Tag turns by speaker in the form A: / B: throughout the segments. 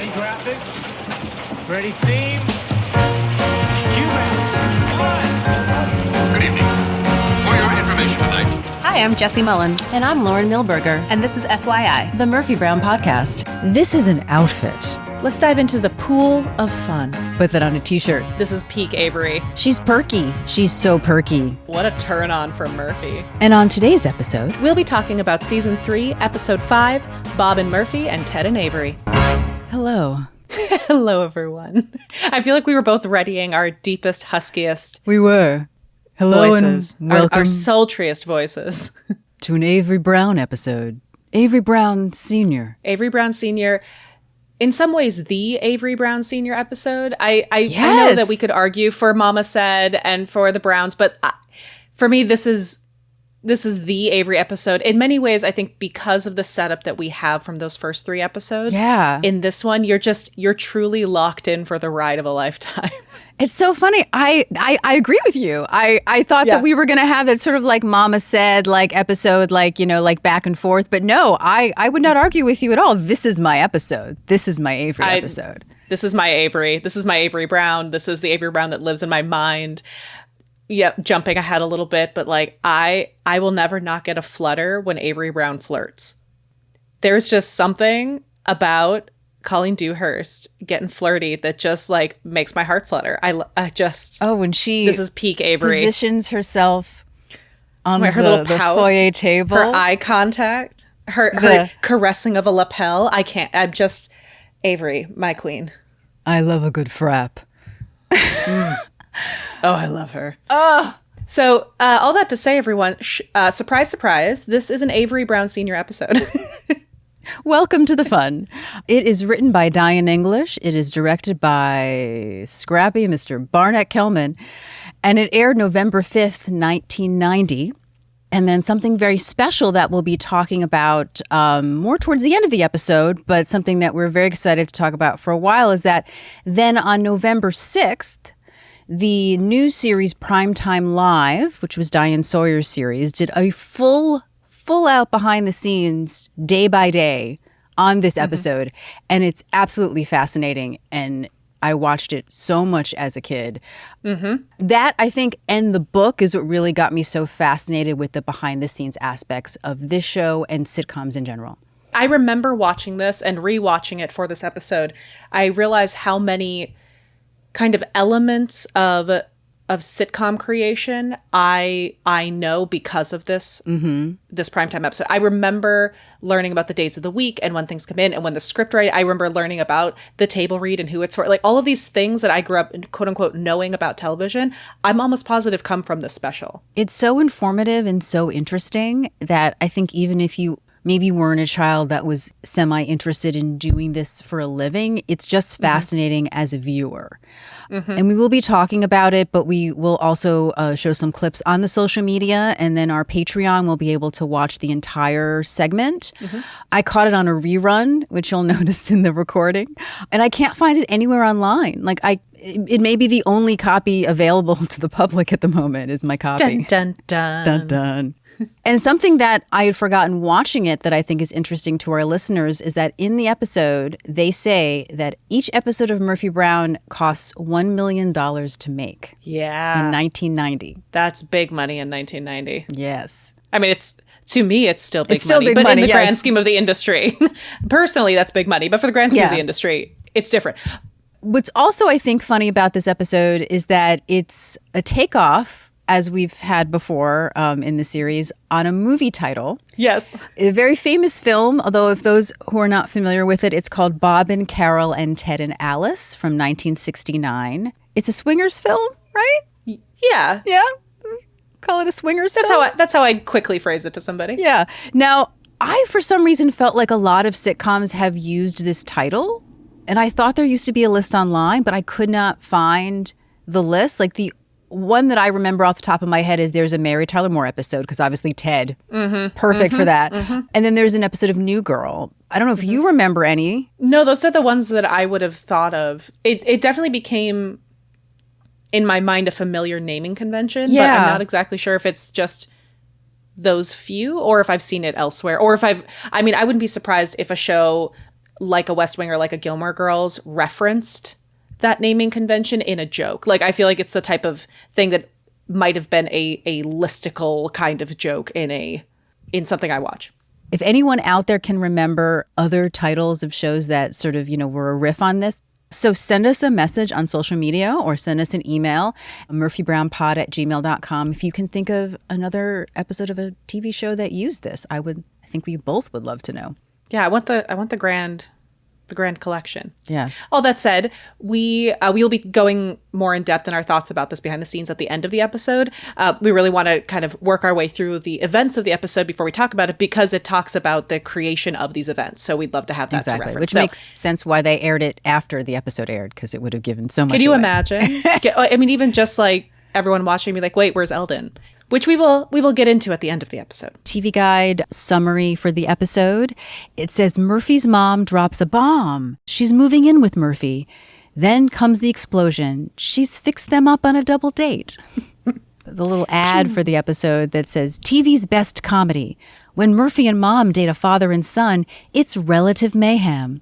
A: Ready graphics? Ready theme?
B: Good evening. For your information tonight.
C: Hi, I'm Jesse Mullins.
D: And I'm Lauren Milberger.
C: And this is FYI,
D: the Murphy Brown Podcast.
E: This is an outfit.
F: Let's dive into the pool of fun.
E: Put that on a t-shirt.
F: This is peak Avery.
E: She's perky. She's so perky.
F: What a turn on from Murphy.
E: And on today's episode,
F: we'll be talking about Season 3, Episode 5, Bob and Murphy and Ted and Avery.
E: Hello.
F: Hello, everyone. I feel like we were both readying our deepest, huskiest
E: We were. Hello
F: voices.
E: and welcome
F: our sultriest voices.
E: to an Avery Brown episode. Avery Brown Sr.
F: Avery Brown Sr., in some ways, the Avery Brown Sr. episode. I
E: Yes.
F: know that we could argue for Mama Said and for the Browns, but for me, this is the Avery episode. In many ways, I think because of the setup that we have from those first 3 episodes.
E: Yeah.
F: In this one, you're truly locked in for the ride of a lifetime.
E: It's so funny. I agree with you. I thought that we were going to have that sort of like Mama Said, like episode, like, you know, like back and forth. But no, I would not argue with you at all. This is my episode. This is my Avery episode.
F: This is my Avery. This is my Avery Brown. This is the Avery Brown that lives in my mind. Yeah, jumping ahead a little bit, but like I will never not get a flutter when Avery Brown flirts. There's just something about Colleen Dewhurst getting flirty that just like makes my heart flutter. I just
E: when she
F: this is peak Avery
E: positions herself on
F: her little pout,
E: the foyer table,
F: her eye contact, her caressing of a lapel. I'm just Avery, my queen.
E: I love a good frap.
F: Oh, I love her. Oh. So all that to say, everyone, surprise, surprise, this is an Avery Brown Sr. episode.
E: Welcome to the fun. It is written by Diane English. It is directed by Scrappy Mr. Barnett Kellman. And it aired November 5th, 1990. And then something very special that we'll be talking about more towards the end of the episode, but something that we're very excited to talk about for a while is that then on November 6th, the new series Primetime Live, which was Diane Sawyer's series, did a full out behind the scenes, day by day on this episode. And it's absolutely fascinating. And I watched it so much as a kid. That, I think, and the book is what really got me so fascinated with the behind the scenes aspects of this show and sitcoms in general.
F: I remember watching this and rewatching it for this episode. I realized how many kind of elements of sitcom creation I know because of this this primetime episode. I remember learning about the days of the week and when things come in and when the script writing. I remember learning about the table read and who it's for. Like all of these things that I grew up quote unquote knowing about television, I'm almost positive come from this special.
E: It's so informative and so interesting that I think even if you maybe weren't a child that was semi-interested in doing this for a living, it's just fascinating as a viewer. And we will be talking about it, but we will also show some clips on the social media, and then our Patreon will be able to watch the entire segment. I caught it on a rerun, which you'll notice in the recording, and I can't find it anywhere online. Like it may be the only copy available to the public at the moment is my copy.
F: Dun, dun, dun.
E: Dun, dun. And something that I had forgotten watching it that I think is interesting to our listeners is that in the episode, they say that each episode of Murphy Brown costs $1 million to make.
F: Yeah.
E: In 1990.
F: That's big money in 1990.
E: Yes.
F: I mean, to me, it's still big
E: Still
F: money.
E: big
F: but
E: money,
F: in the
E: yes.
F: grand scheme of the industry, personally, that's big money. But for the grand scheme of the industry, it's different.
E: What's also, I think, funny about this episode is that it's a takeoff, as we've had before in the series, on a movie title.
F: Yes.
E: A very famous film, although if those who are not familiar with it, it's called Bob and Carol and Ted and Alice from 1969. It's a swingers film, right?
F: Yeah.
E: Yeah? Call it a swingers film?
F: That's how I'd quickly phrase it to somebody.
E: Yeah. Now, I, for some reason, felt like a lot of sitcoms have used this title. And I thought there used to be a list online, but I could not find the list. Like the one that I remember off the top of my head is there's a Mary Tyler Moore episode, because obviously Ted, perfect for that. And then there's an episode of New Girl. I don't know if you remember any.
F: No, those are the ones that I would have thought of. It definitely became, in my mind, a familiar naming convention.
E: Yeah.
F: But I'm not exactly sure if it's just those few or if I've seen it elsewhere. Or if I wouldn't be surprised if a show like a West Wing or like a Gilmore Girls referenced that naming convention in a joke. Like, I feel like it's the type of thing that might have been a listicle kind of joke in something I watch.
E: If anyone out there can remember other titles of shows that sort of, were a riff on this, so send us a message on social media or send us an email, murphybrownpod@gmail.com. If you can think of another episode of a TV show that used this, I think we both would love to know.
F: Yeah, I want the grand collection.
E: Yes.
F: All that said, we'll be going more in depth in our thoughts about this behind the scenes at the end of the episode. We really want to kind of work our way through the events of the episode before we talk about it, because it talks about the creation of these events. So we'd love to have that to reference.
E: Which makes sense why they aired it after the episode aired, because it would have given so much
F: Can you
E: away.
F: imagine? I mean, even just like everyone watching be like, wait, where's Eldon? Which we will get into at the end of the episode.
E: TV Guide summary for the episode. It says, Murphy's mom drops a bomb. She's moving in with Murphy. Then comes the explosion. She's fixed them up on a double date. The little ad for the episode that says, TV's best comedy. When Murphy and mom date a father and son, it's relative mayhem.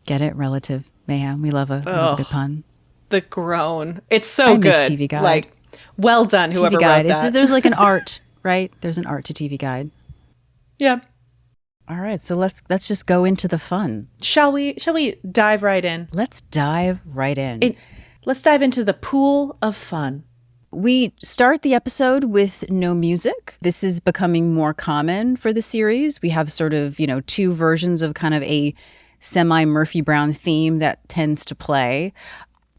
E: Get it? Relative mayhem. We love a good pun.
F: The groan. It's so
E: I
F: good.
E: miss TV Guide.
F: Like, well done, whoever
E: TV Guide.
F: wrote that.
E: There's like an art, right? There's an art to TV Guide.
F: Yeah.
E: All right, so let's just go into the fun.
F: Shall we dive right in?
E: Let's dive right in.
F: Let's dive into the pool of fun.
E: We start the episode with no music. This is becoming more common for the series. We have sort of, two versions of kind of a semi-Murphy Brown theme that tends to play.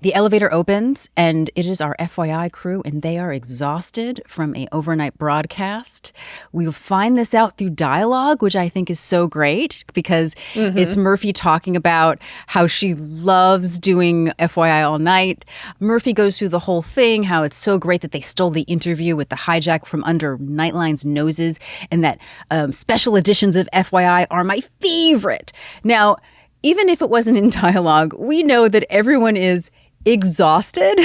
E: The elevator opens, and it is our FYI crew, and they are exhausted from an overnight broadcast. We find this out through dialogue, which I think is so great, because it's Murphy talking about how she loves doing FYI all night. Murphy goes through the whole thing, how it's so great that they stole the interview with the hijack from under Nightline's noses, and that special editions of FYI are my favorite. Now, even if it wasn't in dialogue, we know that everyone is exhausted.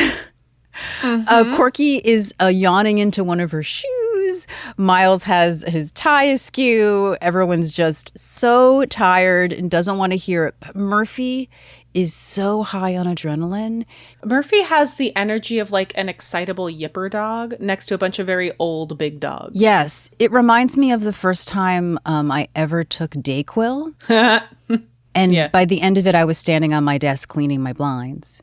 E: Corky is yawning into one of her shoes. Miles has his tie askew. Everyone's just so tired and doesn't want to hear it. But Murphy is so high on adrenaline.
F: Murphy has the energy of like an excitable yipper dog next to a bunch of very old big dogs.
E: Yes. It reminds me of the first time I ever took Dayquil. And by the end of it, I was standing on my desk cleaning my blinds.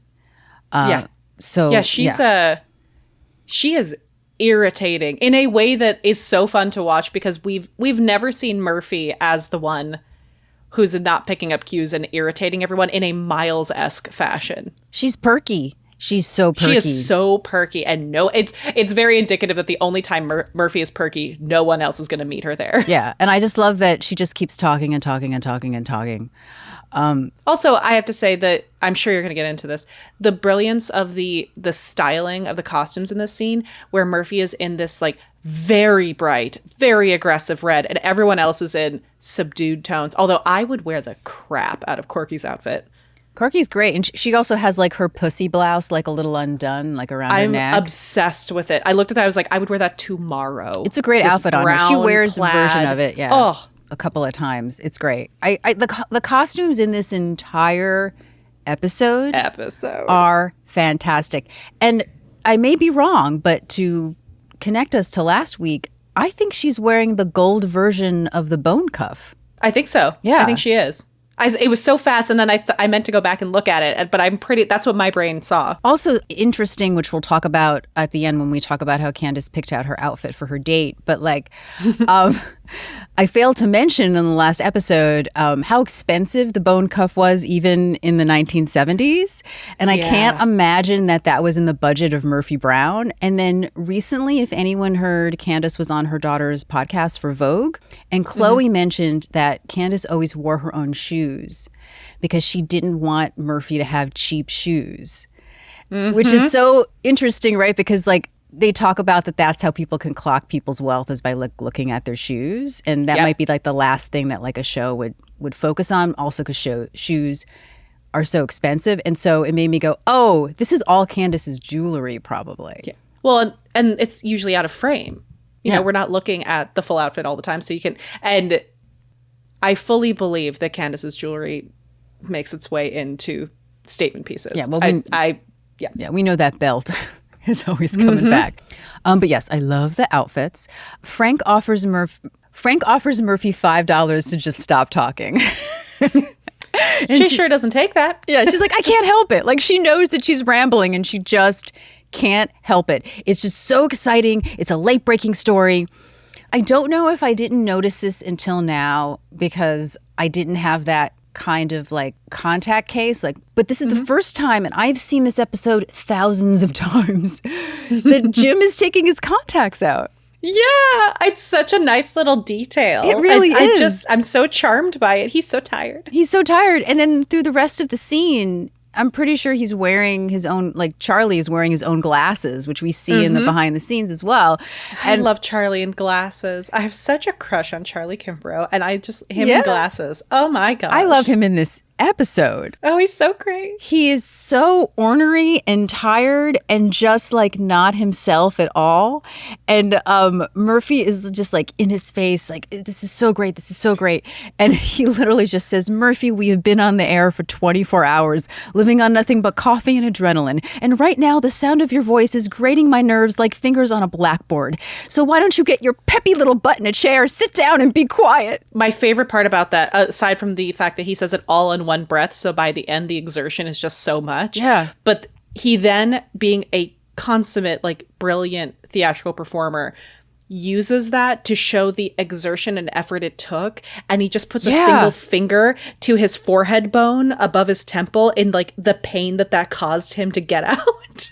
E: She is irritating in a way that is so fun to watch, because we've never seen Murphy as the one who's not picking up cues and irritating everyone in a Miles-esque fashion. She's perky. She's so perky.
F: She is so perky, and it's very indicative that the only time Murphy is perky, no one else is going to meet her there.
E: Yeah, and I just love that she just keeps talking and talking and talking and talking.
F: Also, I have to say that I'm sure you're going to get into this. The brilliance of the styling of the costumes in this scene, where Murphy is in this like very bright, very aggressive red, and everyone else is in subdued tones. Although I would wear the crap out of Corky's outfit.
E: Corky's great, and she also has like her pussy blouse, like a little undone, like around her neck.
F: I'm obsessed with it. I looked at that. I was like, I would wear that tomorrow.
E: It's a great outfit on her. She wears a version of it. Yeah.
F: Oh.
E: A couple of times. It's great. The costumes in this entire episode are fantastic. And I may be wrong, but to connect us to last week, I think she's wearing the gold version of the bone cuff.
F: I think so.
E: Yeah.
F: I think she is. It was so fast, and then I meant to go back and look at it, but that's what my brain saw.
E: Also interesting, which we'll talk about at the end when we talk about how Candace picked out her outfit for her date, but like I failed to mention in the last episode how expensive the bone cuff was even in the 1970s. And I can't imagine that was in the budget of Murphy Brown. And then recently, if anyone heard, Candace was on her daughter's podcast for Vogue. And Chloe mentioned that Candace always wore her own shoes because she didn't want Murphy to have cheap shoes, which is so interesting, right? Because like, they talk about that's how people can clock people's wealth is by looking at their shoes. And that might be like the last thing that like a show would focus on, also because shoes are so expensive. And so it made me go, oh, this is all Candace's jewelry probably.
F: Yeah. Well, and it's usually out of frame. You know, we're not looking at the full outfit all the time. So you can, and I fully believe that Candace's jewelry makes its way into statement pieces.
E: Yeah, well,
F: yeah,
E: we know that belt is always coming back. But yes, I love the outfits. Frank offers Murphy $5 to just stop talking.
F: She sure doesn't take that.
E: Yeah, she's like, I can't help it. Like, she knows that she's rambling and she just can't help it. It's just so exciting. It's a late-breaking story. I don't know if I didn't notice this until now because I didn't have that kind of like contact case. But this is the first time, and I've seen this episode thousands of times, that Jim is taking his contacts out.
F: Yeah, it's such a nice little detail.
E: It really is.
F: I'm so charmed by it. He's so tired.
E: And then through the rest of the scene, I'm pretty sure he's wearing his own, like Charlie is wearing his own glasses, which we see in the behind the scenes as well.
F: I love Charlie in glasses. I have such a crush on Charlie Kimbrough, and him in glasses. Oh my God.
E: I love him in this episode.
F: Oh, he's so great.
E: He is so ornery and tired and just like not himself at all. And Murphy is just like in his face, like, this is so great. This is so great. And he literally just says, Murphy, we have been on the air for 24 hours, living on nothing but coffee and adrenaline. And right now, the sound of your voice is grating my nerves like fingers on a blackboard. So why don't you get your peppy little butt in a chair, sit down and be quiet?
F: My favorite part about that, aside from the fact that he says it all in one breath, so by the end the exertion is just so much.
E: Yeah.
F: But he then, being a consummate, like, brilliant theatrical performer, uses that to show the exertion and effort it took, and he just puts a single finger to his forehead bone above his temple in like the pain that caused him to get out.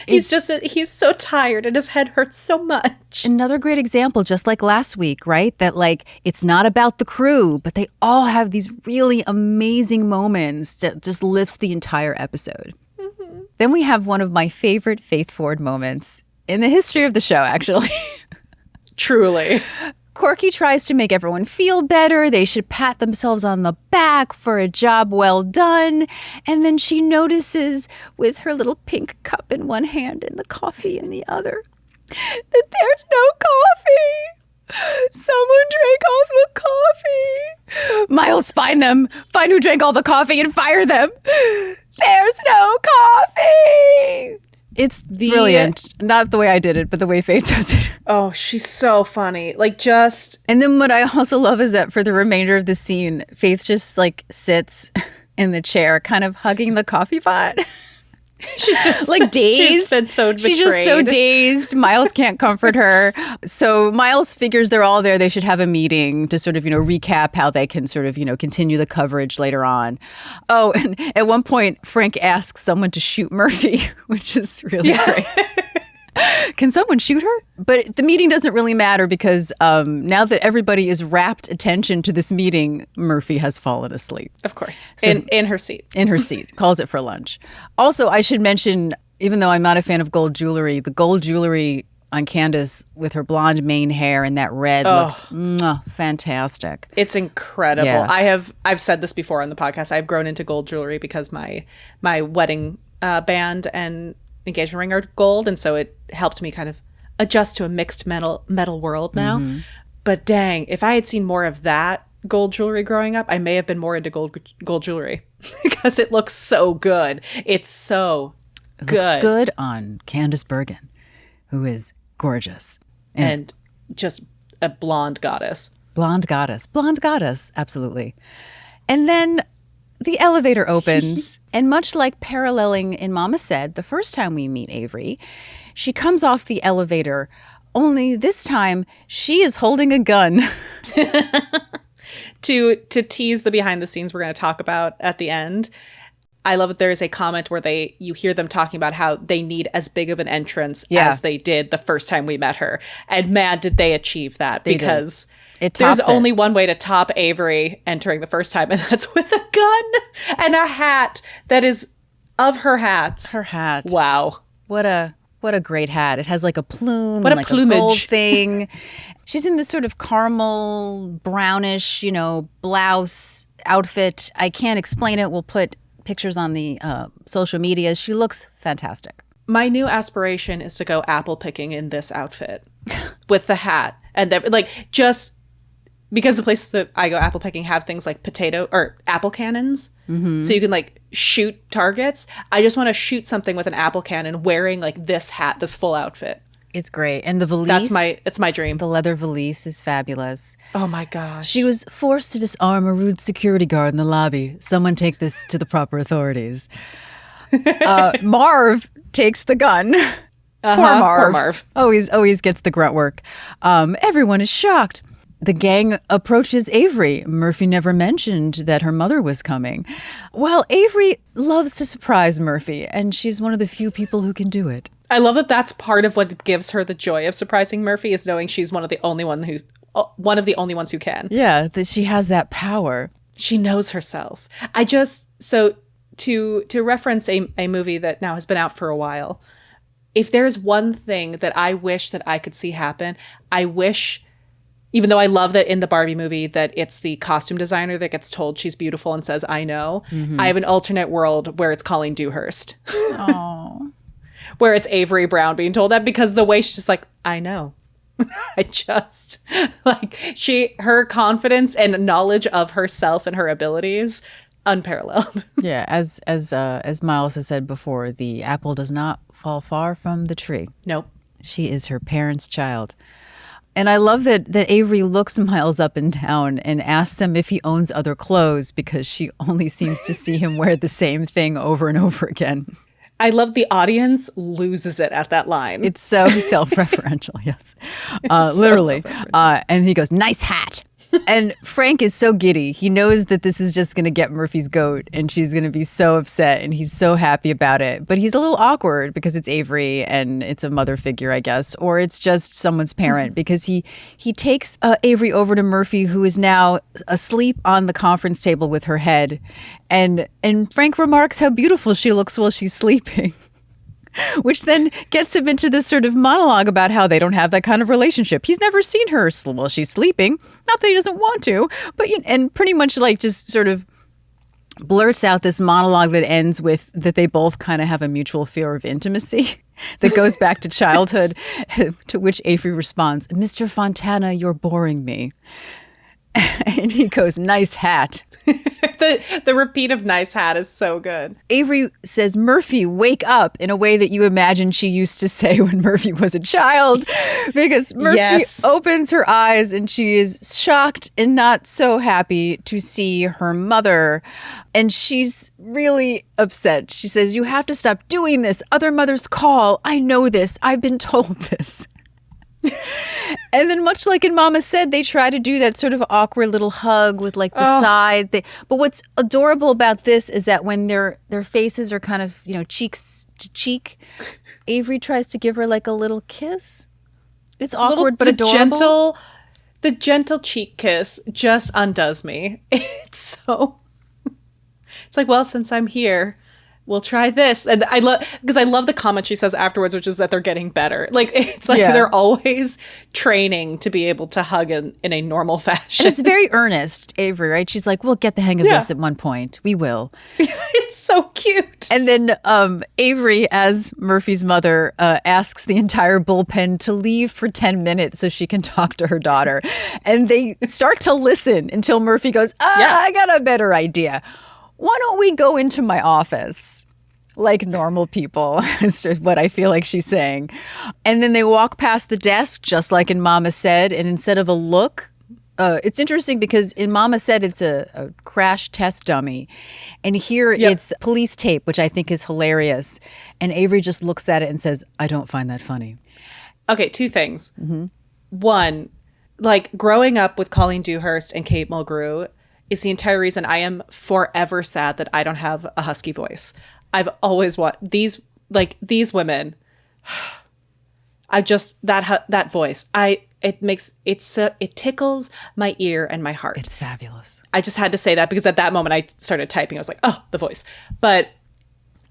F: He's so tired and his head hurts so much.
E: Another great example, just like last week, right? That like, it's not about the crew, but they all have these really amazing moments that just lifts the entire episode. Then we have one of my favorite Faith Ford moments in the history of the show, actually.
F: Truly.
E: Corky tries to make everyone feel better. They should pat themselves on the back for a job well done. And then she notices, with her little pink cup in one hand and the coffee in the other, that there's no coffee. Someone drank all the coffee. Miles, find them. Find who drank all the coffee and fire them. There's no coffee. It's brilliant. Not the way I did it, but the way Faith does it.
F: Oh, she's so funny. Like, just...
E: And then what I also love is that for the remainder of the scene, Faith just like sits in the chair, kind of hugging the coffee pot.
F: She's just
E: like dazed.
F: She's been so betrayed.
E: She's just so dazed. Miles can't comfort her. So Miles figures they're all there. They should have a meeting to sort of, recap how they can sort of, continue the coverage later on. Oh, and at one point, Frank asks someone to shoot Murphy, which is really great. Can someone shoot her? But the meeting doesn't really matter because now that everybody is rapt attention to this meeting, Murphy has fallen asleep.
F: Of course.
E: So,
F: in her seat.
E: In her seat. Calls it for lunch. Also, I should mention, even though I'm not a fan of gold jewelry, the gold jewelry on Candace with her blonde mane hair and that red looks fantastic.
F: It's incredible.
E: Yeah.
F: I've said this before on the podcast. I've grown into gold jewelry because my wedding band and engagement ring are gold, and so it helped me kind of adjust to a mixed metal world now. But dang, if I had seen more of that gold jewelry growing up, I may have been more into gold jewelry because it looks so good. It's so good.
E: Looks good on Candace Bergen, who is gorgeous
F: and just a blonde goddess.
E: Blonde goddess, absolutely. And then the elevator opens, and much like paralleling in Mama Said, the first time we meet Avery, she comes off the elevator, only this time she is holding a gun.
F: To tease the behind the scenes we're going to talk about at the end, I love that there is a comment where you hear them talking about how they need as big of an entrance as they did the first time we met her. And man, did they achieve that, because there's only one way to top Avery entering the first time, and that's with a gun and a hat that is of her hats.
E: Her hat.
F: Wow.
E: What a great hat. It has like a plume
F: and
E: like
F: plumage.
E: A gold thing. She's in this sort of caramel brownish, blouse outfit. I can't explain it. We'll put pictures on the social media. She looks fantastic.
F: My new aspiration is to go apple picking in this outfit with the hat, and just because the places that I go apple picking have things like potato or apple cannons. So you can like shoot targets. I just want to shoot something with an apple cannon wearing like this hat, this full outfit.
E: It's great. And the valise.
F: It's my dream.
E: The leather valise is fabulous.
F: Oh my gosh.
E: She was forced to disarm a rude security guard in the lobby. Someone take this to the proper authorities. Marv takes the gun. Poor Marv.
F: Poor Marv.
E: Always gets the grunt work. Everyone is shocked. The gang approaches Avery. Murphy never mentioned that her mother was coming. Well, Avery loves to surprise Murphy, and she's one of the few people who can do it.
F: I love that that's part of what gives her the joy of surprising Murphy, is knowing she's one of the only ones who can.
E: Yeah, that she has that power.
F: She knows herself. So to reference a movie that now has been out for a while, if there's one thing that I wish that I could see happen, I wish, even though I love that in the Barbie movie that it's the costume designer that gets told she's beautiful and says, I know. I have an alternate world where it's Colleen Dewhurst.
E: Oh.
F: Where it's Avery Brown being told that, because the way she's just like, I know. I just like her confidence and knowledge of herself and her abilities, unparalleled.
E: Yeah, as Miles has said before, the apple does not fall far from the tree.
F: Nope.
E: She is her parents' child. And I love that Avery looks Miles up and down and asks him if he owns other clothes, because she only seems to see him wear the same thing over and over again.
F: I love the audience loses it at that line.
E: It's so self-referential, yes. Literally. And he goes, nice hat. And Frank is so giddy. He knows that this is just going to get Murphy's goat and she's going to be so upset, and he's so happy about it. But he's a little awkward because it's Avery and it's a mother figure, I guess, or it's just someone's parent, because he takes Avery over to Murphy, who is now asleep on the conference table with her head. And Frank remarks how beautiful she looks while she's sleeping. Which then gets him into this sort of monologue about how they don't have that kind of relationship. He's never seen her while she's sleeping. Not that he doesn't want to, but and pretty much like just sort of blurts out this monologue that ends with that they both kind of have a mutual fear of intimacy that goes back to childhood, to which Avery responds, Mr. Fontana, you're boring me. And he goes, nice hat.
F: The repeat of nice hat is so good.
E: Avery says, Murphy, wake up, in a way that you imagine she used to say when Murphy was a child, because Murphy opens her eyes and she is shocked and not so happy to see her mother. And she's really upset. She says, you have to stop doing this. Other mothers call. I know this. I've been told this. And then, much like in Mama Said, they try to do that sort of awkward little hug with like the side. But what's adorable about this is that when their faces are kind of, cheeks to cheek, Avery tries to give her like a little kiss. It's awkward but adorable.
F: The gentle cheek kiss just undoes me. It's like, well, since I'm here, we'll try this. And I love the comment she says afterwards, which is that they're getting better. Like, it's like they're always training to be able to hug in a normal fashion.
E: And it's very earnest, Avery, right? She's like, we'll get the hang of this at one point. We will.
F: It's so cute.
E: And then Avery, as Murphy's mother, asks the entire bullpen to leave for 10 minutes so she can talk to her daughter. And they start to listen until Murphy goes, I got a better idea. Why don't we go into my office like normal people, is just what I feel like she's saying. And then they walk past the desk, just like in Mama Said. And instead of a look, it's interesting because in Mama Said, it's a crash test dummy. And here it's police tape, which I think is hilarious. And Avery just looks at it and says, I don't find that funny.
F: Okay, two things. Mm-hmm. One, like growing up with Colleen Dewhurst and Kate Mulgrew is the entire reason I am forever sad that I don't have a husky voice. I've always these women. I just that voice. It tickles my ear and my heart.
E: It's fabulous.
F: I just had to say that because at that moment I started typing. I was like, oh, the voice. But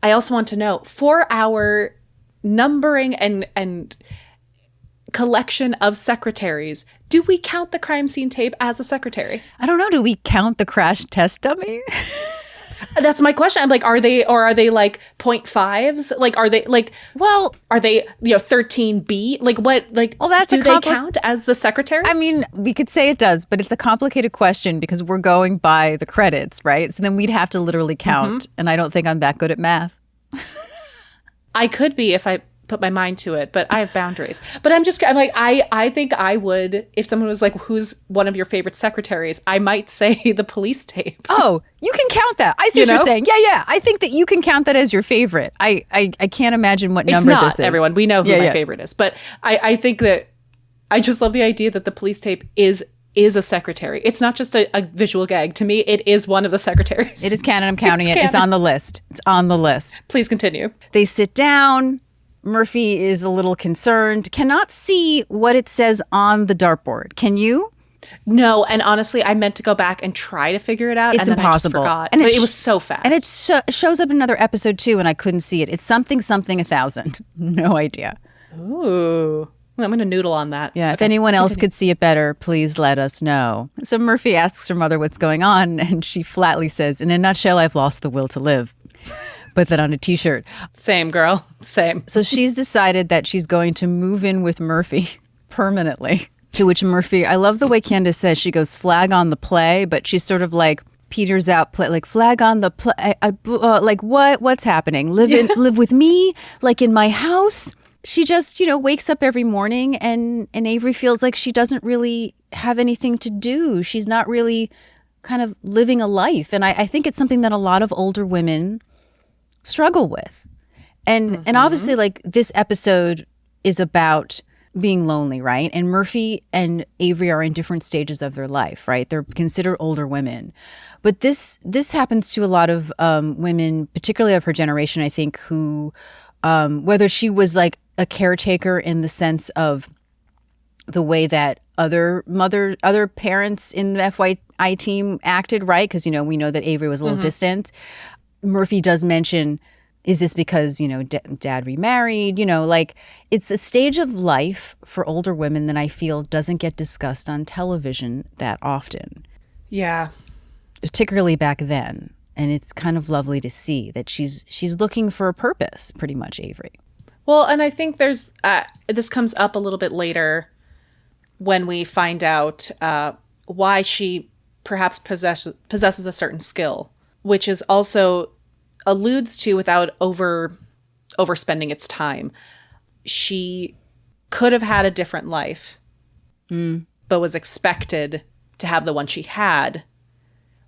F: I also want to know, for our numbering and collection of secretaries, do we count the crime scene tape as a secretary?
E: I don't know. Do we count the crash test dummy?
F: That's my question. I'm like, are they like 0.5s? Like, are they like,
E: Well,
F: are they, 13B? Like what, like,
E: well, that's
F: do
E: a
F: they count as the secretary?
E: I mean, we could say it does, but it's a complicated question because we're going by the credits, right? So then we'd have to literally count. And I don't think I'm that good at math.
F: I could be if I put my mind to it, but I have boundaries. But I'm like, I think I would, if someone was like, who's one of your favorite secretaries? I might say the police tape.
E: Oh, you can count that. I see what you're saying. Yeah. I think that you can count that as your favorite. I can't imagine what number
F: it's not,
E: this is.
F: Everyone. We know who my favorite is. But I think that I just love the idea that the police tape is a secretary. It's not just a visual gag. To me, it is one of the secretaries.
E: It is canon. I'm counting it.
F: Canon.
E: It's on the list. It's on the list.
F: Please continue.
E: They sit down. Murphy is a little concerned, cannot see what it says on the dartboard. Can you?
F: No, and honestly, I meant to go back and try to figure it out.
E: It's
F: and then
E: impossible.
F: I just forgot.
E: And
F: but it was so fast.
E: And it shows up in another episode too, and I couldn't see it. It's something 1,000. No idea.
F: Ooh. I'm going to noodle on that.
E: Yeah, if anyone else could see it better, please let us know. So Murphy asks her mother what's going on, and she flatly says, in a nutshell, I've lost the will to live. Put that on a T-shirt.
F: Same, girl. Same.
E: So she's decided that she's going to move in with Murphy permanently. To which Murphy, I love the way Candace says, she goes flag on the play, but she's sort of like peters out, like flag on the play. Like what's happening? Live with me, like in my house. She just, wakes up every morning and Avery feels like she doesn't really have anything to do. She's not really kind of living a life. And I think it's something that a lot of older women struggle with. And obviously, like, this episode is about being lonely, right? And Murphy and Avery are in different stages of their life, right? They're considered older women. But this happens to a lot of women, particularly of her generation, I think, who, whether she was like a caretaker in the sense of the way that other parents in the FYI team acted, right? Because, we know that Avery was a little distant. Murphy does mention, is this because, dad remarried? Like, it's a stage of life for older women that I feel doesn't get discussed on television that often.
F: Yeah.
E: Particularly back then. And it's kind of lovely to see that she's looking for a purpose, pretty much, Avery.
F: Well, and I think there's, this comes up a little bit later when we find out why she perhaps possesses a certain skill, which is also alludes to, without overspending its time, she could have had a different life, but was expected to have the one she had,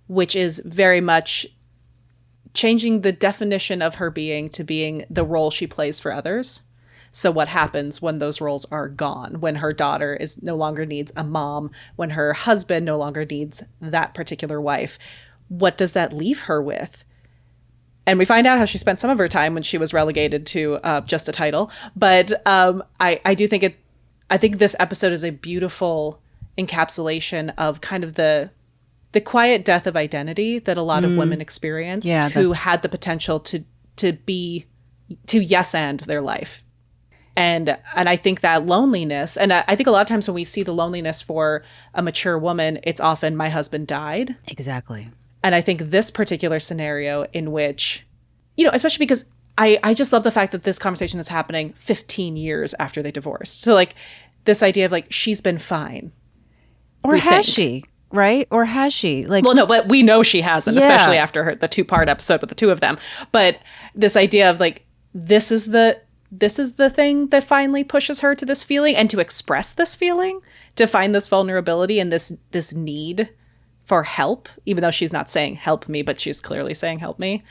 F: which is very much changing the definition of her being to being the role she plays for others. So what happens when those roles are gone, when her daughter no longer needs a mom, when her husband no longer needs that particular wife? What does that leave her with? And we find out how she spent some of her time when she was relegated to just a title. But I do think I think this episode is a beautiful encapsulation of kind of the quiet death of identity that a lot of women experience, who had the potential to yes and their life. And I think that loneliness, and I think a lot of times when we see the loneliness for a mature woman, it's often, my husband died.
E: Exactly.
F: And I think this particular scenario in which, especially because I just love the fact that this conversation is happening 15 years after they divorced. So like this idea of like, she's been fine.
E: Or has she? Right? Or has she? Like,
F: well, no, but we know she hasn't, especially after the 2-part episode with the two of them. But this idea of like, this is the thing that finally pushes her to this feeling and to express this feeling, to find this vulnerability and this need for help, even though she's not saying help me, but she's clearly saying help me.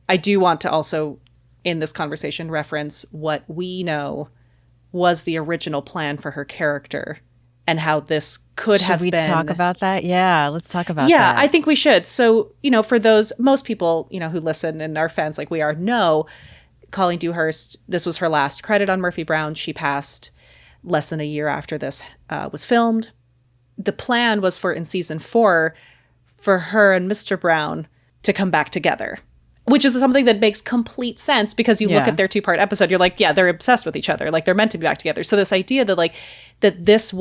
F: I do want to also, in this conversation, reference what we know was the original plan for her character and how this could have been. Should we
E: talk about that? Yeah, let's talk about that.
F: Yeah, I think we should. So, for most people, who listen and are fans like we are, know Colleen Dewhurst, this was her last credit on Murphy Brown. She passed less than a year after this was filmed. The plan was in season 4 for her and Mr. Brown to come back together, which is something that makes complete sense because you look at their 2-part episode, you're like, yeah, they're obsessed with each other. Like, they're meant to be back together. So this idea that this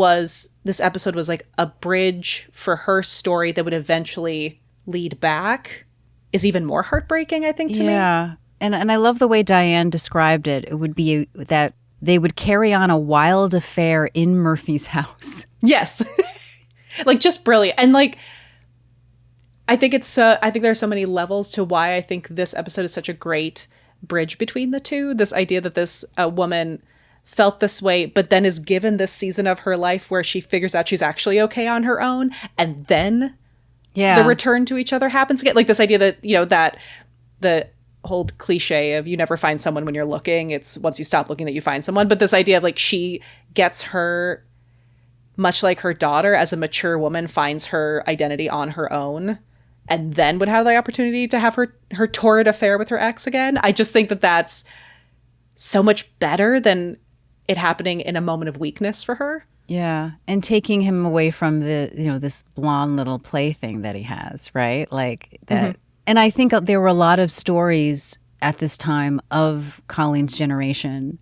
F: episode was like a bridge for her story that would eventually lead back is even more heartbreaking, I think, to me.
E: Yeah. And I love the way Diane described it. It would be that they would carry on a wild affair in Murphy's house.
F: Yes. Like, just brilliant. And like, I think there's so many levels to why I think this episode is such a great bridge between the two. This idea that this woman felt this way, but then is given this season of her life where she figures out she's actually okay on her own. And then the return to each other happens again. Like this idea that, that the whole cliche of you never find someone when you're looking. It's once you stop looking that you find someone. But this idea of like she gets her, much like her daughter, as a mature woman, finds her identity on her own and then would have the opportunity to have her torrid affair with her ex again. I just think that that's so much better than it happening in a moment of weakness for her.
E: Yeah. And taking him away from the, this blonde little plaything that he has, right? Like that. Mm-hmm. And I think there were a lot of stories at this time of Colleen's generation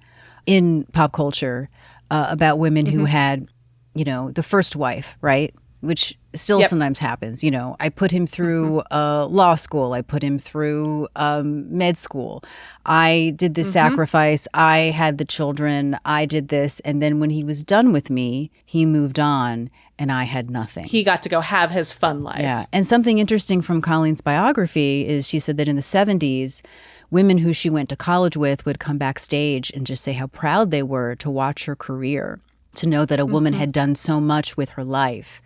E: in pop culture about women who had, the first wife, right? Which still sometimes happens. I put him through law school. I put him through med school. I did this sacrifice. I had the children. I did this. And then when he was done with me, he moved on and I had nothing.
F: He got to go have his fun life.
E: Yeah. And something interesting from Colleen's biography is she said that in the 70s, women who she went to college with would come backstage and just say how proud they were to watch her career, to know that a woman had done so much with her life.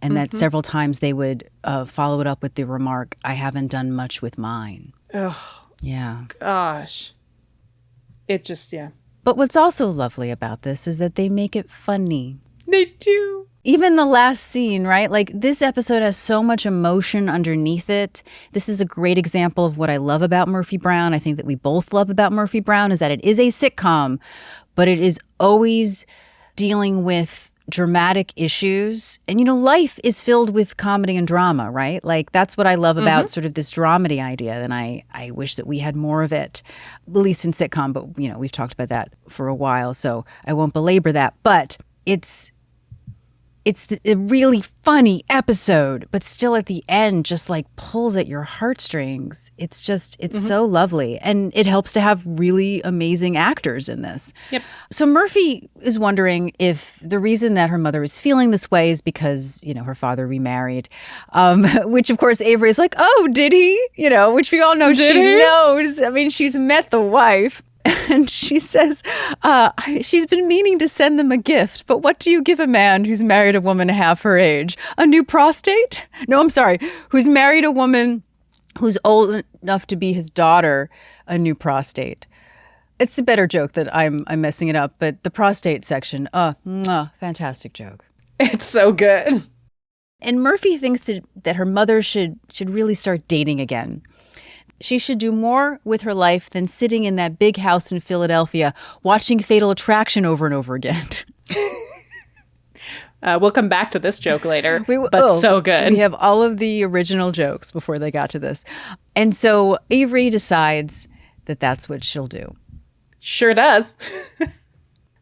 E: And that several times they would follow it up with the remark, I haven't done much with mine.
F: Ugh.
E: Yeah.
F: Gosh. It just,
E: But what's also lovely about this is that they make it funny.
F: They do.
E: Even the last scene, right? Like this episode has so much emotion underneath it. This is a great example of what I love about Murphy Brown. I think that we both love about Murphy Brown is that it is a sitcom, but it is always dealing with dramatic issues. And, life is filled with comedy and drama, right? Like that's what I love about sort of this dramedy idea. And I wish that we had more of it, at least in sitcom. But, we've talked about that for a while, so I won't belabor that. But it's a really funny episode, but still at the end just like pulls at your heartstrings. It's so lovely. And it helps to have really amazing actors in this. Yep. So Murphy is wondering if the reason that her mother is feeling this way is because, her father remarried, which of course Avery is like, oh, did he? Which we all know she knows. I mean, she's met the wife. And she says she's been meaning to send them a gift, but what do you give a man who's married a woman half her age? A new prostate? No, I'm sorry. Who's married a woman who's old enough to be his daughter, a new prostate. It's a better joke that I'm messing it up, but the prostate section, fantastic joke.
F: It's so good.
E: And Murphy thinks that her mother should really start dating again. She should do more with her life than sitting in that big house in Philadelphia watching Fatal Attraction over and over again.
F: We'll come back to this joke later, but so good.
E: We have all of the original jokes before they got to this. And so Avery decides that that's what she'll do.
F: Sure does.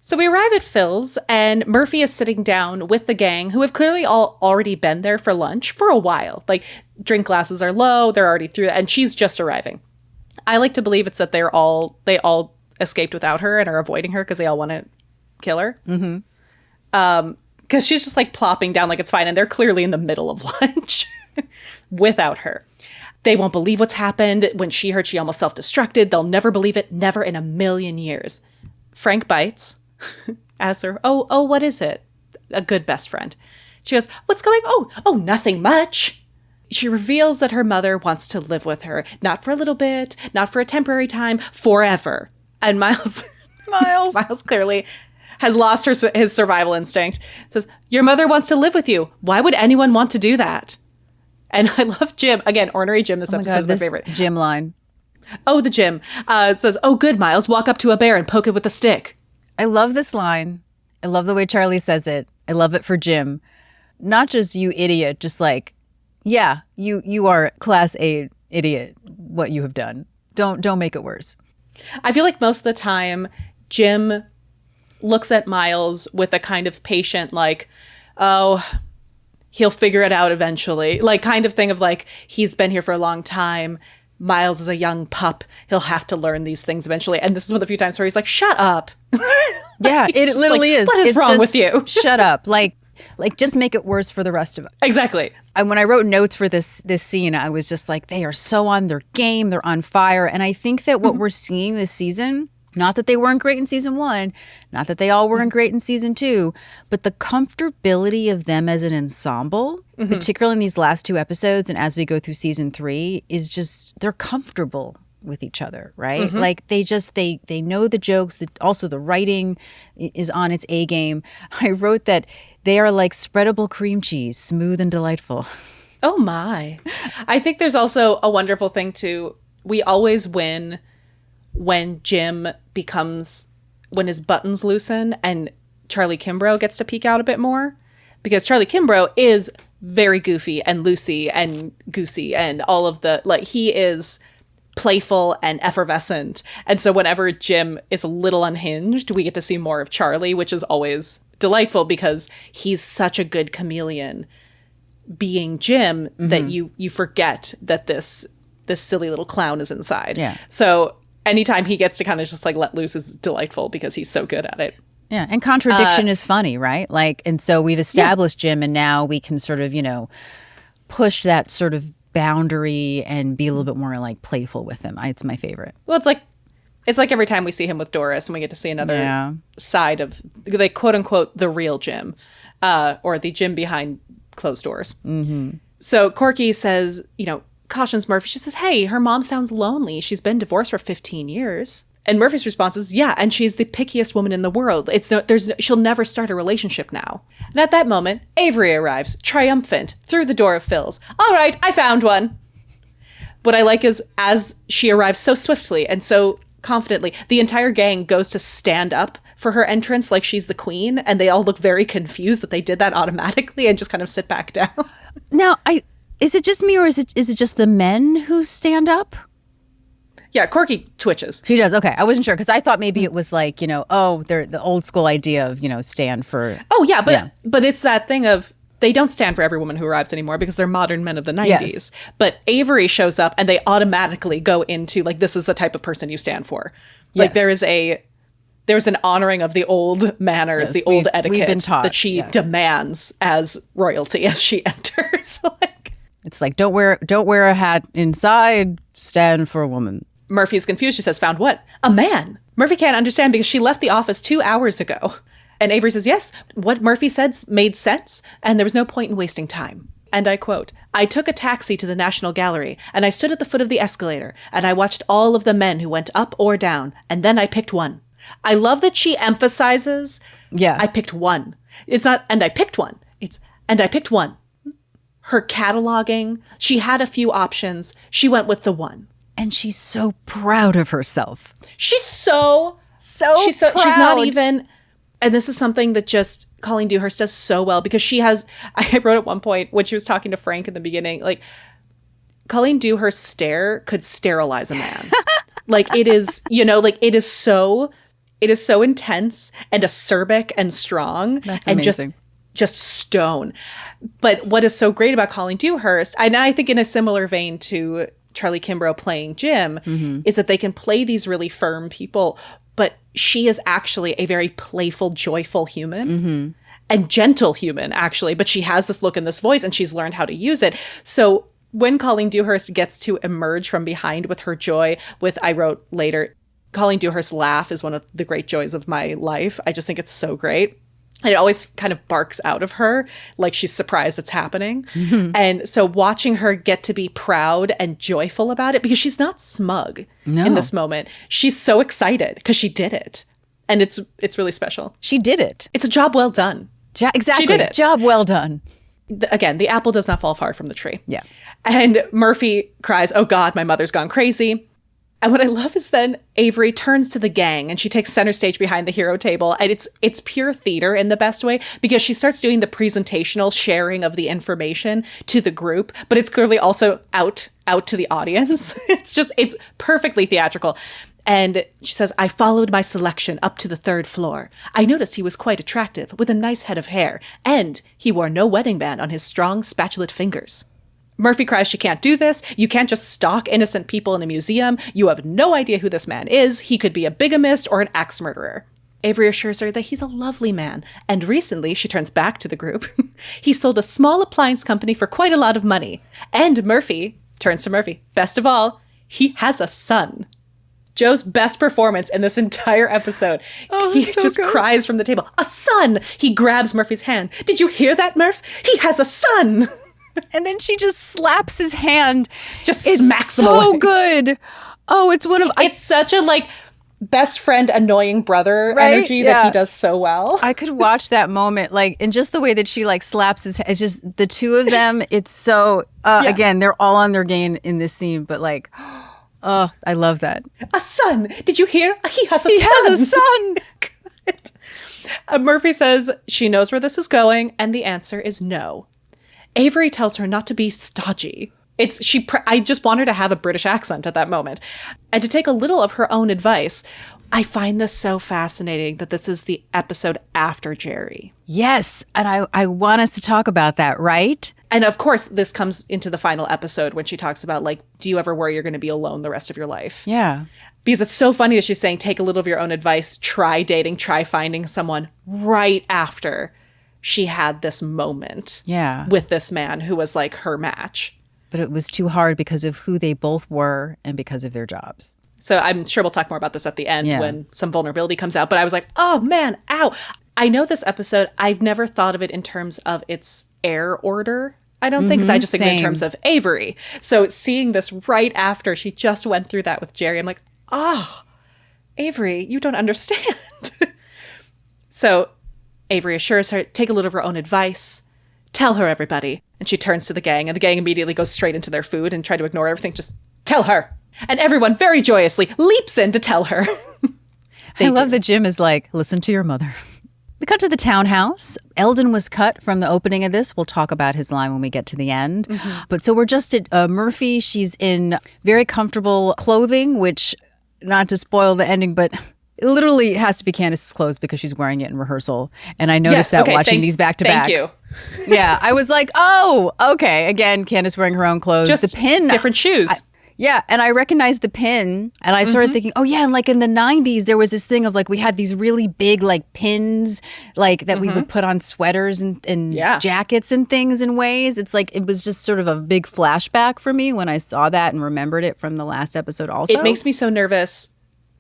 F: So we arrive at Phil's, and Murphy is sitting down with the gang, who have clearly already been there for lunch for a while. Like, drink glasses are low, they're already through that, and she's just arriving. I like to believe it's that they all escaped without her and are avoiding her because they all want to kill her. Mm-hmm. Because she's just like plopping down like it's fine, and they're clearly in the middle of lunch without her. They won't believe what's happened. When she heard she almost self-destructed, they'll never believe it, never in a million years. Frank bites. Asks her, oh, what is it? A good best friend. She goes, what's going on? Oh, nothing much. She reveals that her mother wants to live with her, not for a little bit, not for a temporary time, forever. And Miles clearly has lost his survival instinct. Says, your mother wants to live with you. Why would anyone want to do that? And I love Jim. Again, ornery Jim, this episode is my favorite.
E: Jim line.
F: Oh, the Jim. It says, oh, good, Miles, walk up to a bear and poke it with a stick.
E: I love this line. I love the way Charlie says it. I love it for Jim. Not just you idiot, just like, yeah, you are class A idiot, what you have done. Don't make it worse.
F: I feel like most of the time, Jim looks at Miles with a kind of patient like, oh, he'll figure it out eventually. Like, kind of thing of like, he's been here for a long time. Miles is a young pup. He'll have to learn these things eventually. And this is one of the few times where he's like, shut up.
E: Yeah, it literally is.
F: What is
E: it's
F: wrong
E: just,
F: with you?
E: Shut up. Like just make it worse for the rest of us.
F: Exactly.
E: And when I wrote notes for this scene, I was just like, they are so on their game. They're on fire. And I think that what we're seeing this season, not that they weren't great in season 1, not that they all weren't great in season 2, but the comfortability of them as an ensemble, particularly in these last 2 episodes and as we go through season 3, is just, they're comfortable with each other, right? Like they know the jokes, that also the writing is on its A game. I wrote that they are like spreadable cream cheese, smooth and delightful.
F: Oh my. I think there's also a wonderful thing too. We always win when Jim when his buttons loosen and Charlie Kimbrough gets to peek out a bit more, because Charlie Kimbrough is very goofy and loosey and goosey and all of the, like, he is playful and effervescent. And so whenever Jim is a little unhinged, we get to see more of Charlie, which is always delightful because he's such a good chameleon being Jim that you forget that this silly little clown is inside.
E: Yeah.
F: So anytime he gets to kind of just like let loose is delightful because he's so good at it.
E: Yeah, and contradiction is funny, right? Like, and so we've established Jim, and now we can sort of, push that sort of boundary and be a little bit more like playful with him. It's my favorite.
F: Well, it's like every time we see him with Doris and we get to see another side of, like, quote unquote, the real Jim, or the Jim behind closed doors. So Corky says, cautions Murphy. She says, hey, her mom sounds lonely. She's been divorced for 15 years. And Murphy's response is, yeah, and she's the pickiest woman in the world. She'll never start a relationship now. And at that moment, Avery arrives, triumphant, through the door of Phil's. All right, I found one. What I like is, as she arrives so swiftly and so confidently, the entire gang goes to stand up for her entrance like she's the queen, and they all look very confused that they did that automatically and just kind of sit back down.
E: Now, is it just me, or is it just the men who stand up?
F: Yeah, Corky twitches.
E: She does. Okay, I wasn't sure because I thought maybe it was like, they're the old school idea of, stand for.
F: Oh yeah, but it's that thing of they don't stand for every woman who arrives anymore because they're modern men of the 90s. Yes. But Avery shows up and they automatically go into like, this is the type of person you stand for.
E: Yes.
F: Like there's an honoring of the old manners, the old etiquette that she demands as royalty as she enters.
E: It's like, don't wear a hat inside, stand for a woman.
F: Murphy is confused. She says, found what? A man. Murphy can't understand because she left the office 2 hours ago. And Avery says, yes, what Murphy said made sense, and there was no point in wasting time. And I quote, I took a taxi to the National Gallery, and I stood at the foot of the escalator, and I watched all of the men who went up or down, and then I picked one. I love that she emphasizes, I picked one. It's not, and I picked one. It's, and I picked one. Her cataloging, she had a few options. She went with the one.
E: And she's so proud of herself.
F: She's so proud. She's not even, and this is something that just Colleen Dewhurst does so well, because she has, I wrote at one point when she was talking to Frank in the beginning, like, Colleen Dewhurst's stare could sterilize a man. Like, it is, it is so intense and acerbic and strong. That's amazing. And just stone. But what is so great about Colleen Dewhurst, and I think in a similar vein to Charlie Kimbrough playing Jim, is that they can play these really firm people, but she is actually a very playful, joyful human and gentle human, actually. But she has this look and this voice, and she's learned how to use it. So when Colleen Dewhurst gets to emerge from behind with her joy, I wrote later, Colleen Dewhurst's laugh is one of the great joys of my life. I just think it's so great. And it always kind of barks out of her like she's surprised it's happening. And so watching her get to be proud and joyful about it, because she's not smug in this moment. She's so excited because she did it. And it's really special.
E: She did it.
F: It's a job well done.
E: Exactly.
F: She did it.
E: Job well done.
F: Again, the apple does not fall far from the tree.
E: Yeah.
F: And Murphy cries, oh God, my mother's gone crazy. And what I love is then Avery turns to the gang and she takes center stage behind the hero table. And it's pure theater in the best way, because she starts doing the presentational sharing of the information to the group, but it's clearly also out to the audience. It's perfectly theatrical. And she says, I followed my selection up to the 3rd floor. I noticed he was quite attractive, with a nice head of hair, and he wore no wedding band on his strong, spatulate fingers. Murphy cries she can't do this. You can't just stalk innocent people in a museum. You have no idea who this man is. He could be a bigamist or an axe murderer. Avery assures her that he's a lovely man, and recently, she turns back to the group, he sold a small appliance company for quite a lot of money. And Murphy turns to Murphy. Best of all, he has a son. Joe's best performance in this entire episode. He so just good. Cries from the table, a son! He grabs Murphy's hand. Did you hear that, Murph? He has a son!
E: And then she just slaps his hand.
F: Just smacks him
E: so
F: away.
E: Good. Oh, it's one of...
F: It's such a, like... best friend, annoying brother energy that he does so well.
E: I could watch that moment, like, and just the way that she like slaps his head. It's just the two of them. It's so, again, they're all on their game in this scene, but like, oh, I love that.
F: A son. Did you hear? He has a son.
E: He has a son.
F: Murphy says she knows where this is going, and the answer is no. Avery tells her not to be stodgy. I just want her to have a British accent at that moment. And to take a little of her own advice, I find this so fascinating that this is the episode after Jerry.
E: Yes, and I want us to talk about that, right?
F: And of course, this comes into the final episode when she talks about, like, do you ever worry you're going to be alone the rest of your life?
E: Yeah.
F: Because it's so funny that she's saying, take a little of your own advice, try dating, try finding someone right after she had this moment with this man who was like her match.
E: But it was too hard because of who they both were and because of their jobs.
F: So I'm sure we'll talk more about this at the end when some vulnerability comes out. But I was like, oh, man, ow. I know this episode, I've never thought of it in terms of its air order, I don't think, because I just think of it in terms of Avery. So seeing this right after she just went through that with Jerry, I'm like, oh, Avery, you don't understand. So Avery assures her, take a little of her own advice. Tell her, everybody. And she turns to the gang, and the gang immediately goes straight into their food and try to ignore everything. Just tell her. And everyone very joyously leaps in to tell her.
E: I love that Jim is like, listen to your mother. We cut to the townhouse. Eldon was cut from the opening of this. We'll talk about his line when we get to the end. Mm-hmm. But so we're just at Murphy. She's in very comfortable clothing, which, not to spoil the ending, but... it literally has to be Candace's clothes because she's wearing it in rehearsal. And I noticed that watching these back to back.
F: Thank you.
E: Yeah, I was like, oh, okay. Again, Candace wearing her own clothes.
F: Just
E: the pin.
F: Different shoes.
E: And I recognized the pin. And I started thinking, oh, yeah. And like in the 90s, there was this thing of like we had these really big like pins like that we would put on sweaters and jackets and things in ways. It's like it was just sort of a big flashback for me when I saw that and remembered it from the last episode also.
F: It makes me so nervous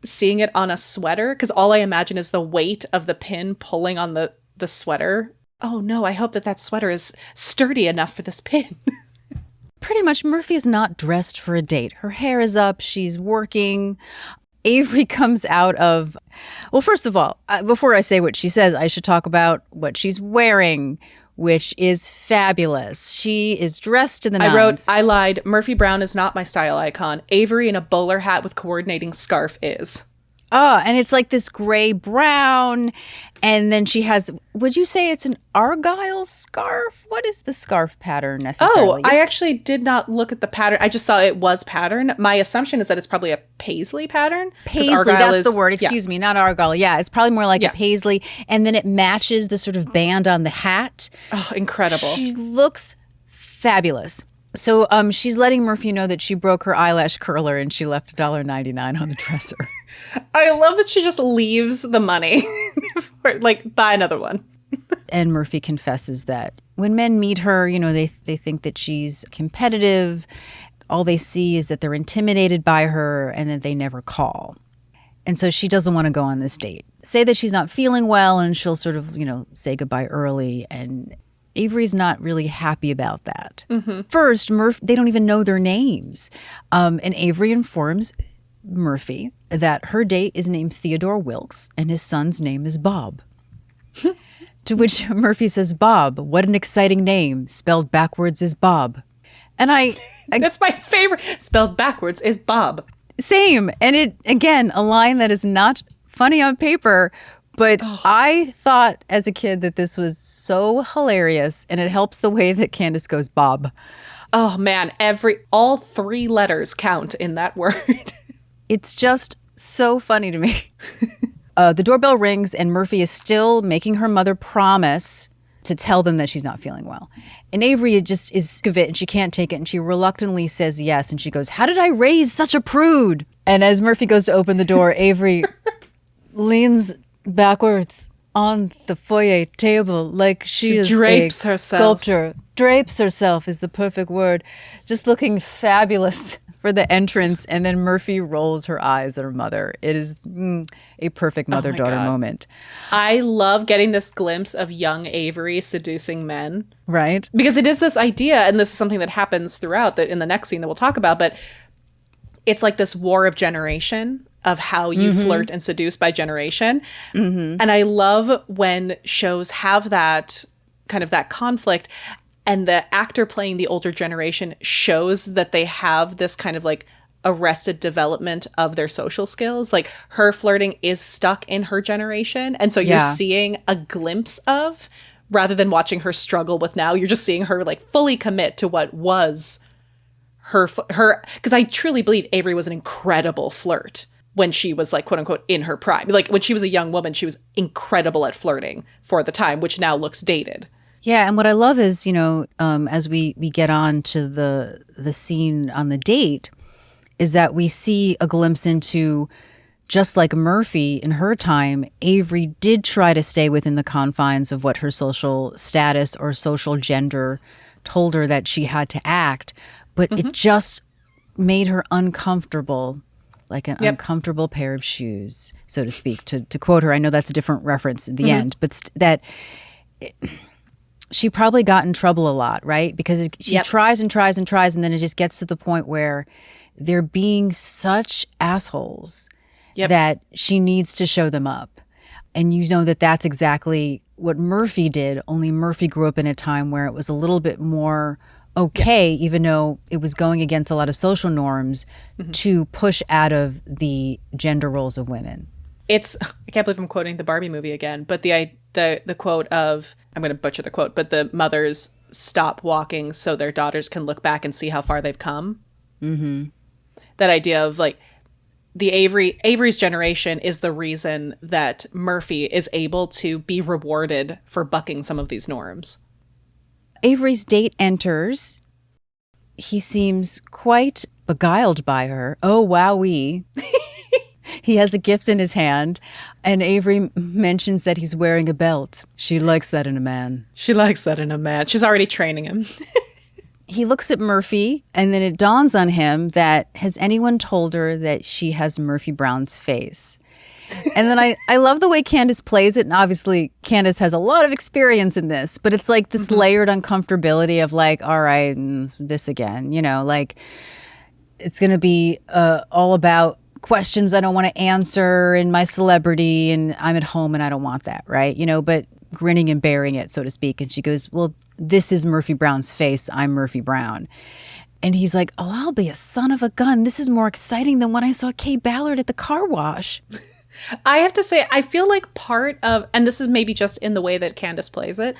F: seeing it on a sweater, because all I imagine is the weight of the pin pulling on the sweater. Oh no, I hope that sweater is sturdy enough for this pin.
E: Pretty much Murphy is not dressed for a date. Her hair is up, she's working. Avery comes out of, well, first of all, before I say what she says, I should talk about what she's wearing, which is fabulous. She is dressed in the nines.
F: I lied. Murphy Brown is not my style icon. Avery in a bowler hat with coordinating scarf is.
E: Oh, and it's like this gray brown. And then she has, would you say it's an argyle scarf? What is the scarf pattern necessarily?
F: Oh, I actually did not look at the pattern. I just saw it was pattern. My assumption is that it's probably a paisley pattern.
E: Paisley, that's the word. Excuse me, not argyle. Yeah, it's probably more like a paisley. And then it matches the sort of band on the hat.
F: Oh, incredible.
E: She looks fabulous. So she's letting Murphy know that she broke her eyelash curler and she left $1.99 on the dresser.
F: I love that she just leaves the money for, like, buy another one.
E: And Murphy confesses that when men meet her, you know, they think that she's competitive. All they see is that they're intimidated by her and that they never call. And so she doesn't want to go on this date. Say that she's not feeling well and she'll sort of, you know, say goodbye early. And Avery's not really happy about that. Mm-hmm. First, they don't even know their names. And Avery informs Murphy that her date is named Theodore Wilkes and his son's name is Bob. To which Murphy says, Bob, what an exciting name. Spelled backwards is Bob. And I
F: that's my favorite. Spelled backwards is Bob.
E: Same. And it, again, a line that is not funny on paper, but I thought as a kid that this was so hilarious, and it helps the way that Candace goes Bob.
F: Oh man, all three letters count in that word.
E: It's just so funny to me. The doorbell rings and Murphy is still making her mother promise to tell them that she's not feeling well. And Avery just is sick of it and she can't take it. And she reluctantly says yes. And she goes, "How did I raise such a prude?" And as Murphy goes to open the door, Avery leans backwards on the foyer table like she is
F: drapes
E: a
F: herself.
E: sculptor. Drapes herself is the perfect word. Just looking fabulous for the entrance. And then Murphy rolls her eyes at her mother. It is a perfect mother-daughter moment.
F: I love getting this glimpse of young Avery seducing men.
E: Right?
F: Because it is this idea, and this is something that happens throughout in the next scene that we'll talk about, but it's like this war of generation of how you flirt and seduce by generation. And I love when shows have that kind of that conflict, and the actor playing the older generation shows that they have this kind of like arrested development of their social skills. Like her flirting is stuck in her generation. And so you're seeing a glimpse of, rather than watching her struggle with now, you're just seeing her like fully commit to what was her, because I truly believe Avery was an incredible flirt when she was like, quote unquote, in her prime. Like when she was a young woman, she was incredible at flirting for the time, which now looks dated.
E: Yeah, and what I love is, as we get on to the scene on the date, is that we see a glimpse into, just like Murphy in her time, Avery did try to stay within the confines of what her social status or social gender told her that she had to act, but it just made her uncomfortable, like an uncomfortable pair of shoes, so to speak. To quote her, I know that's a different reference in the end, but she probably got in trouble a lot, right? Because she tries and tries and tries, and then it just gets to the point where they're being such assholes that she needs to show them up. And you know that that's exactly what Murphy did, only Murphy grew up in a time where it was a little bit more okay, even though it was going against a lot of social norms, to push out of the gender roles of women.
F: I can't believe I'm quoting the Barbie movie again, but the quote of, I'm going to butcher the quote, but the mothers stop walking so their daughters can look back and see how far they've come. That idea of like Avery's generation is the reason that Murphy is able to be rewarded for bucking some of these norms.
E: Avery's date enters. He seems quite beguiled by her. Oh, wowee. He has a gift in his hand, and Avery mentions that he's wearing a belt. She likes that in a man.
F: She likes that in a man. She's already training him.
E: He looks at Murphy, and then it dawns on him that, has anyone told her that she has Murphy Brown's face? And then I love the way Candace plays it, and obviously Candace has a lot of experience in this, but it's like this layered uncomfortability of like, all right, this again, like it's going to be all about questions I don't want to answer and my celebrity, and I'm at home and I don't want that, right? But grinning and bearing it, so to speak. And she goes, well, this is Murphy Brown's face. I'm Murphy Brown. And he's like, oh, I'll be a son of a gun. This is more exciting than when I saw Kay Ballard at the car wash.
F: I have to say, I feel like part of, and this is maybe just in the way that Candace plays it,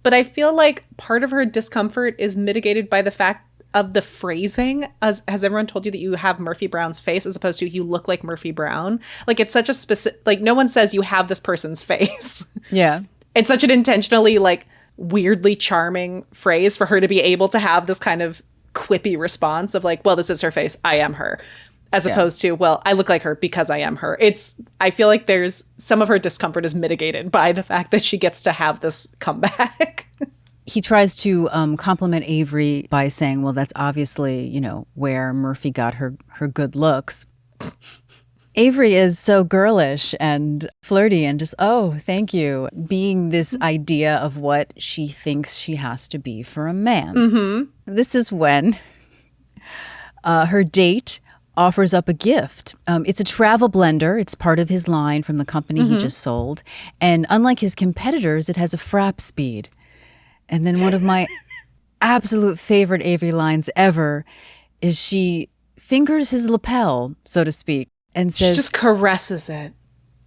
F: but I feel like part of her discomfort is mitigated by the fact of the phrasing. Has everyone told you that you have Murphy Brown's face as opposed to you look like Murphy Brown? Like it's such a specific, like no one says you have this person's face.
E: Yeah.
F: It's such an intentionally like weirdly charming phrase for her to be able to have this kind of quippy response of like, well, this is her face. I am her. As opposed to, well, I look like her because I am her. I feel like there's some of her discomfort is mitigated by the fact that she gets to have this comeback.
E: He tries to compliment Avery by saying, well, that's obviously, where Murphy got her good looks. Avery is so girlish and flirty and just, oh, thank you, being this idea of what she thinks she has to be for a man. This is when her date offers up a gift. It's a travel blender. It's part of his line from the company he just sold. And unlike his competitors, it has a frap speed. And then one of my absolute favorite Avery lines ever is she fingers his lapel, so to speak, and says,
F: she just caresses it.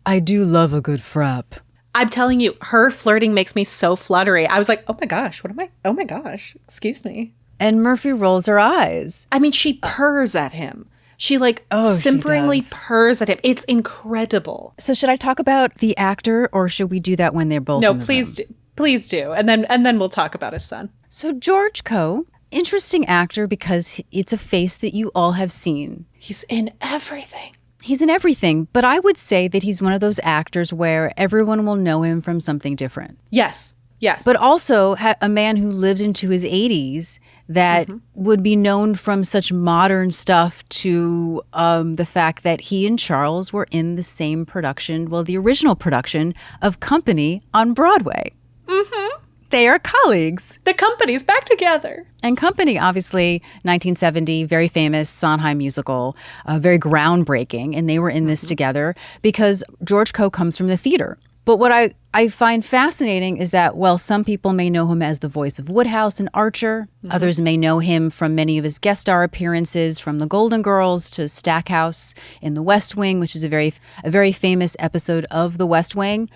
E: I do love a good frap.
F: I'm telling you, her flirting makes me so fluttery. I was like, oh my gosh, oh my gosh, excuse me.
E: And Murphy rolls her eyes.
F: I mean, she purrs at him, She like simperingly purrs at him. It's incredible.
E: So should I talk about the actor, or should we do that when they're both?
F: No,
E: in the
F: please
E: room?
F: do. Please do. And then we'll talk about his son.
E: So George Coe, interesting actor because it's a face that you all have seen.
F: He's in everything.
E: He's in everything, but I would say that he's one of those actors where everyone will know him from something different.
F: Yes. Yes.
E: But also a man who lived into his 80s that would be known from such modern stuff to the fact that he and Charles were in the same production, well, the original production of Company on Broadway. Mm-hmm. They are colleagues.
F: The Company's back together.
E: And Company, obviously, 1970, very famous Sondheim musical, very groundbreaking. And they were in this together because George Coe comes from the theater. But what I find fascinating is that, well, some people may know him as the voice of Woodhouse and Archer. Others may know him from many of his guest star appearances, from The Golden Girls to Stackhouse in The West Wing, which is a very famous episode of The West Wing.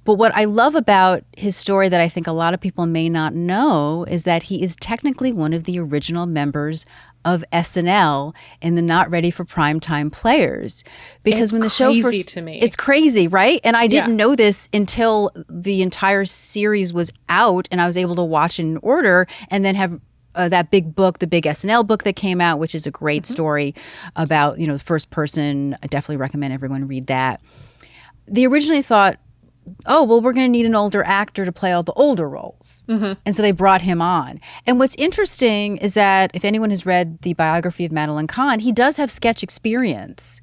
E: But what I love about his story that I think a lot of people may not know is that he is technically one of the original members of SNL in the Not Ready for Primetime Players. Because when the show first...
F: It's crazy to me.
E: It's crazy, right? And I didn't know this until the entire series was out and I was able to watch in order and then have that big book, the big SNL book that came out, which is a great story about, the first person. I definitely recommend everyone read that. They originally thought, oh, well, we're going to need an older actor to play all the older roles. And so they brought him on. And what's interesting is that if anyone has read the biography of Madeline Kahn, he does have sketch experience.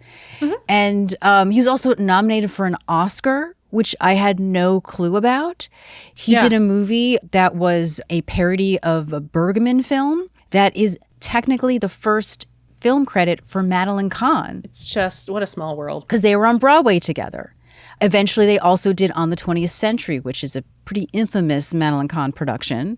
E: And he was also nominated for an Oscar, which I had no clue about. He did a movie that was a parody of a Bergman film that is technically the first film credit for Madeline Kahn.
F: It's just, what a small world.
E: Because they were on Broadway together. Eventually, they also did On the 20th Century, which is a pretty infamous Madeline Kahn production.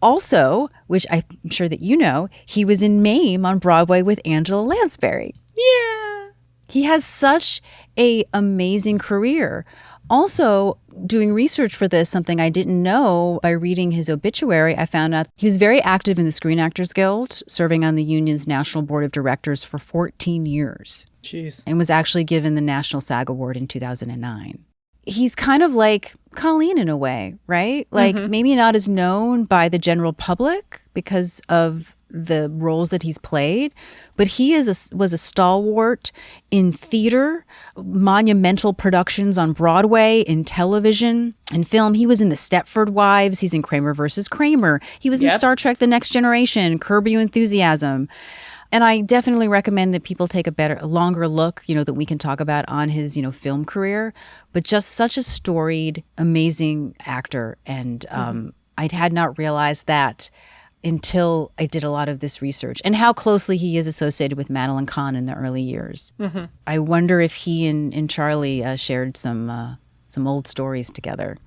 E: Also, which I'm sure that you know, he was in Mame on Broadway with Angela Lansbury.
F: Yeah.
E: He has such an amazing career. Also, doing research for this, something I didn't know by reading his obituary, I found out he was very active in the Screen Actors Guild, serving on the union's National Board of Directors for 14 years.
F: Jeez.
E: And was actually given the National SAG Award in 2009. He's kind of like Colleen in a way, right? Like maybe not as known by the general public because of the roles that he's played, but he was a stalwart in theater, monumental productions on Broadway, in television, in film. He was in The Stepford Wives. He's in Kramer versus Kramer. He was in Star Trek: The Next Generation, Curb Your Enthusiasm. And I definitely recommend that people take a longer look, that we can talk about on his, film career. But just such a storied, amazing actor. And I had not realized that until I did a lot of this research and how closely he is associated with Madeline Kahn in the early years. I wonder if he and Charlie shared some old stories together.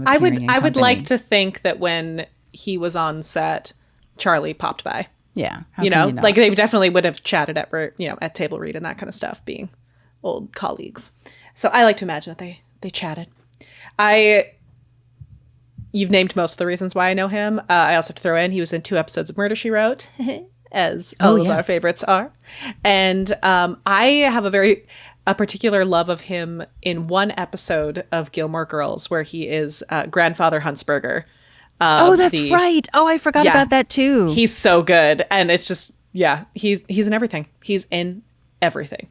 F: I would like to think that when he was on set, Charlie popped by.
E: Yeah.
F: Like they definitely would have chatted at table read and that kind of stuff, being old colleagues. So I like to imagine that they chatted. You've named most of the reasons why I know him. I also have to throw in, he was in 2 episodes of Murder, She Wrote, as all of our favorites are. And I have a particular love of him in one episode of Gilmore Girls where he is Grandfather Huntsberger.
E: That's right. Oh, I forgot about that too.
F: He's so good. And it's just, he's in everything. He's in everything.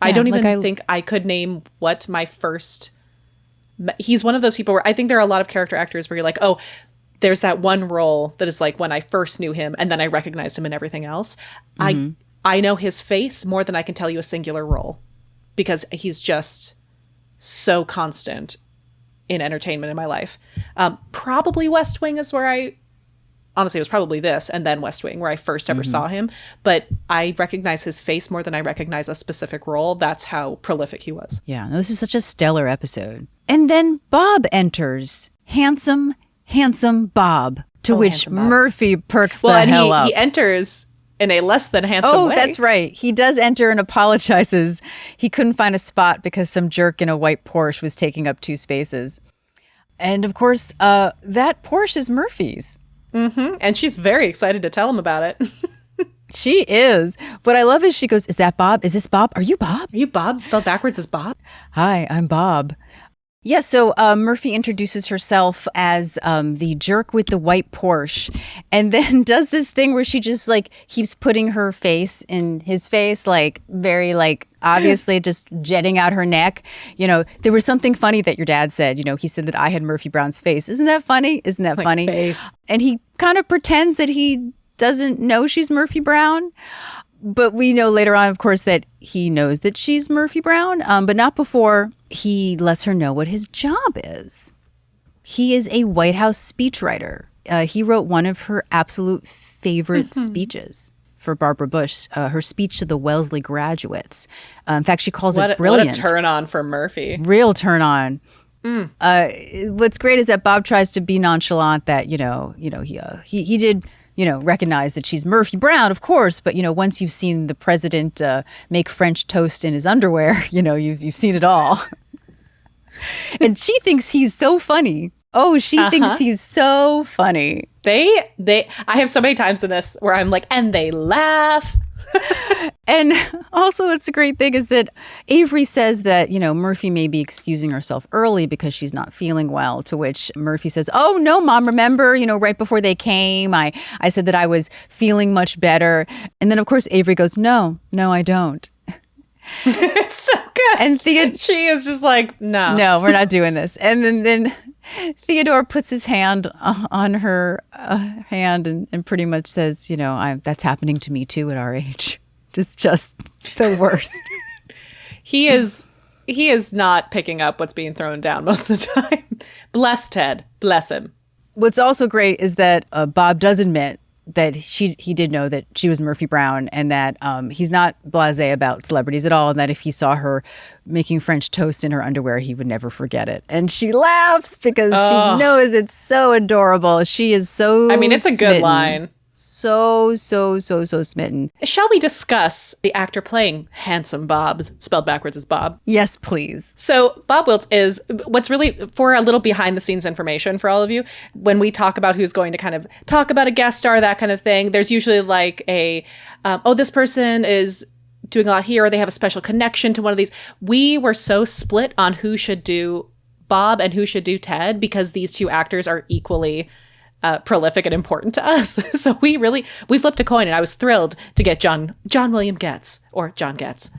F: I don't even think I could name what my first... He's one of those people where I think there are a lot of character actors where you're like, oh, there's that one role that is like when I first knew him and then I recognized him in everything else. I know his face more than I can tell you a singular role because he's just so constant in entertainment in my life. Probably West Wing is where honestly, it was probably this and then West Wing where I first ever saw him. But I recognize his face more than I recognize a specific role. That's how prolific he was.
E: Yeah, this is such a stellar episode. And then Bob enters. Handsome Bob. To which Murphy perks the hell up.
F: He enters in a less than handsome way.
E: Oh, that's right. He does enter and apologizes. He couldn't find a spot because some jerk in a white Porsche was taking up 2 spaces. And of course, that Porsche is Murphy's.
F: And she's very excited to tell him about it.
E: She is. What I love is she goes, is that Bob? Is this Bob? Are you Bob?
F: Are you Bob? Spelled backwards as Bob?
E: Hi, I'm Bob. Yeah, so Murphy introduces herself as the jerk with the white Porsche, and then does this thing where she just like keeps putting her face in his face, like very like obviously just jetting out her neck. You know, there was something funny that your dad said. You know, he said that I had Murphy Brown's face. Isn't that funny? Isn't that
F: Like
E: funny?
F: face.
E: And he kind of pretends that he doesn't know she's Murphy Brown. But we know later on, of course, that he knows that she's Murphy Brown, but not before he lets her know what his job is. He is a White House speechwriter. He wrote one of her absolute favorite speeches for Barbara Bush, her speech to the Wellesley graduates. In fact, she calls it brilliant.
F: What a turn on for Murphy.
E: Real turn on. What's great is that Bob tries to be nonchalant that, he did recognize that she's Murphy Brown, of course. But, once you've seen the president make French toast in his underwear, you've seen it all. And she thinks he's so funny. Oh, she thinks he's so funny.
F: I have so many times in this where I'm like, and they laugh.
E: And also what's a great thing is that Avery says that, Murphy may be excusing herself early because she's not feeling well, to which Murphy says, oh, no, Mom, remember, right before they came, I said that I was feeling much better. And then, of course, Avery goes, no, I don't.
F: It's so good.
E: And
F: she is just like, no,
E: we're not doing this. And then Theodore puts his hand on her hand and pretty much says, that's happening to me too at our age. Just the worst.
F: He is not picking up what's being thrown down most of the time. Bless Ted. Bless him.
E: What's also great is that Bob does admit that he did know that she was Murphy Brown, and that he's not blasé about celebrities at all, and that if he saw her making French toast in her underwear, he would never forget it. And she laughs because she knows it's so adorable. She is so
F: it's a good line.
E: So smitten.
F: Shall we discuss the actor playing Handsome Bob, spelled backwards as Bob?
E: Yes, please.
F: So Bob Wiltz is what's really, for a little behind the scenes information for all of you, when we talk about who's going to kind of talk about a guest star, that kind of thing, there's usually like this person is doing a lot here, or they have a special connection to one of these. We were so split on who should do Bob and who should do Ted because these two actors are equally prolific and important to us. So we flipped a coin, and I was thrilled to get John William Getz, or John Getz.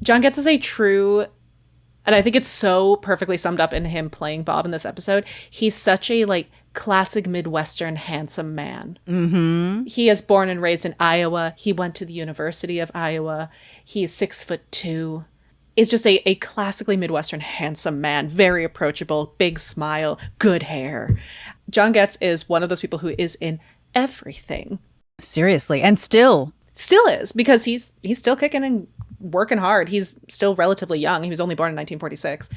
F: John Getz is a true, and I think it's so perfectly summed up in him playing Bob in this episode. He's such a classic Midwestern handsome man. Mm-hmm. He is born and raised in Iowa. He went to the University of Iowa. He is 6'2". Is just a classically Midwestern handsome man, very approachable, big smile, good hair. John Getz is one of those people who is in everything.
E: Seriously, and still
F: is, because he's still kicking and working hard. He's still relatively young. He was only born in 1946.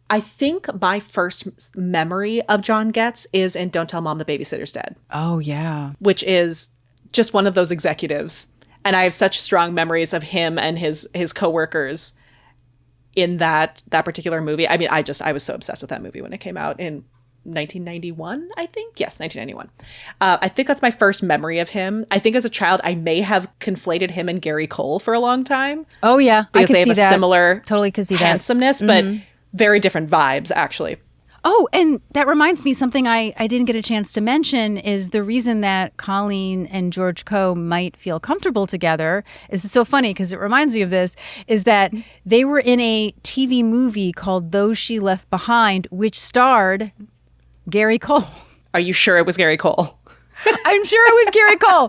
F: I think my first memory of John Getz is in Don't Tell Mom the Babysitter's Dead.
E: Oh, yeah.
F: Which is just one of those executives. And I have such strong memories of him and his coworkers in that particular movie. I mean, I was so obsessed with that movie when it came out in 1991, I think. Yes, 1991. I think that's my first memory of him. I think as a child, I may have conflated him and Gary Cole for a long time.
E: Oh, yeah.
F: Because they have a similar
E: totally could see
F: handsomeness, but very different vibes, actually.
E: Oh, and that reminds me, something I didn't get a chance to mention is the reason that Colleen and George Coe might feel comfortable together. This is so funny because it reminds me of this, is that they were in a TV movie called Those She Left Behind, which starred Gary Cole.
F: Are you sure it was Gary Cole?
E: I'm sure it was Gary Cole.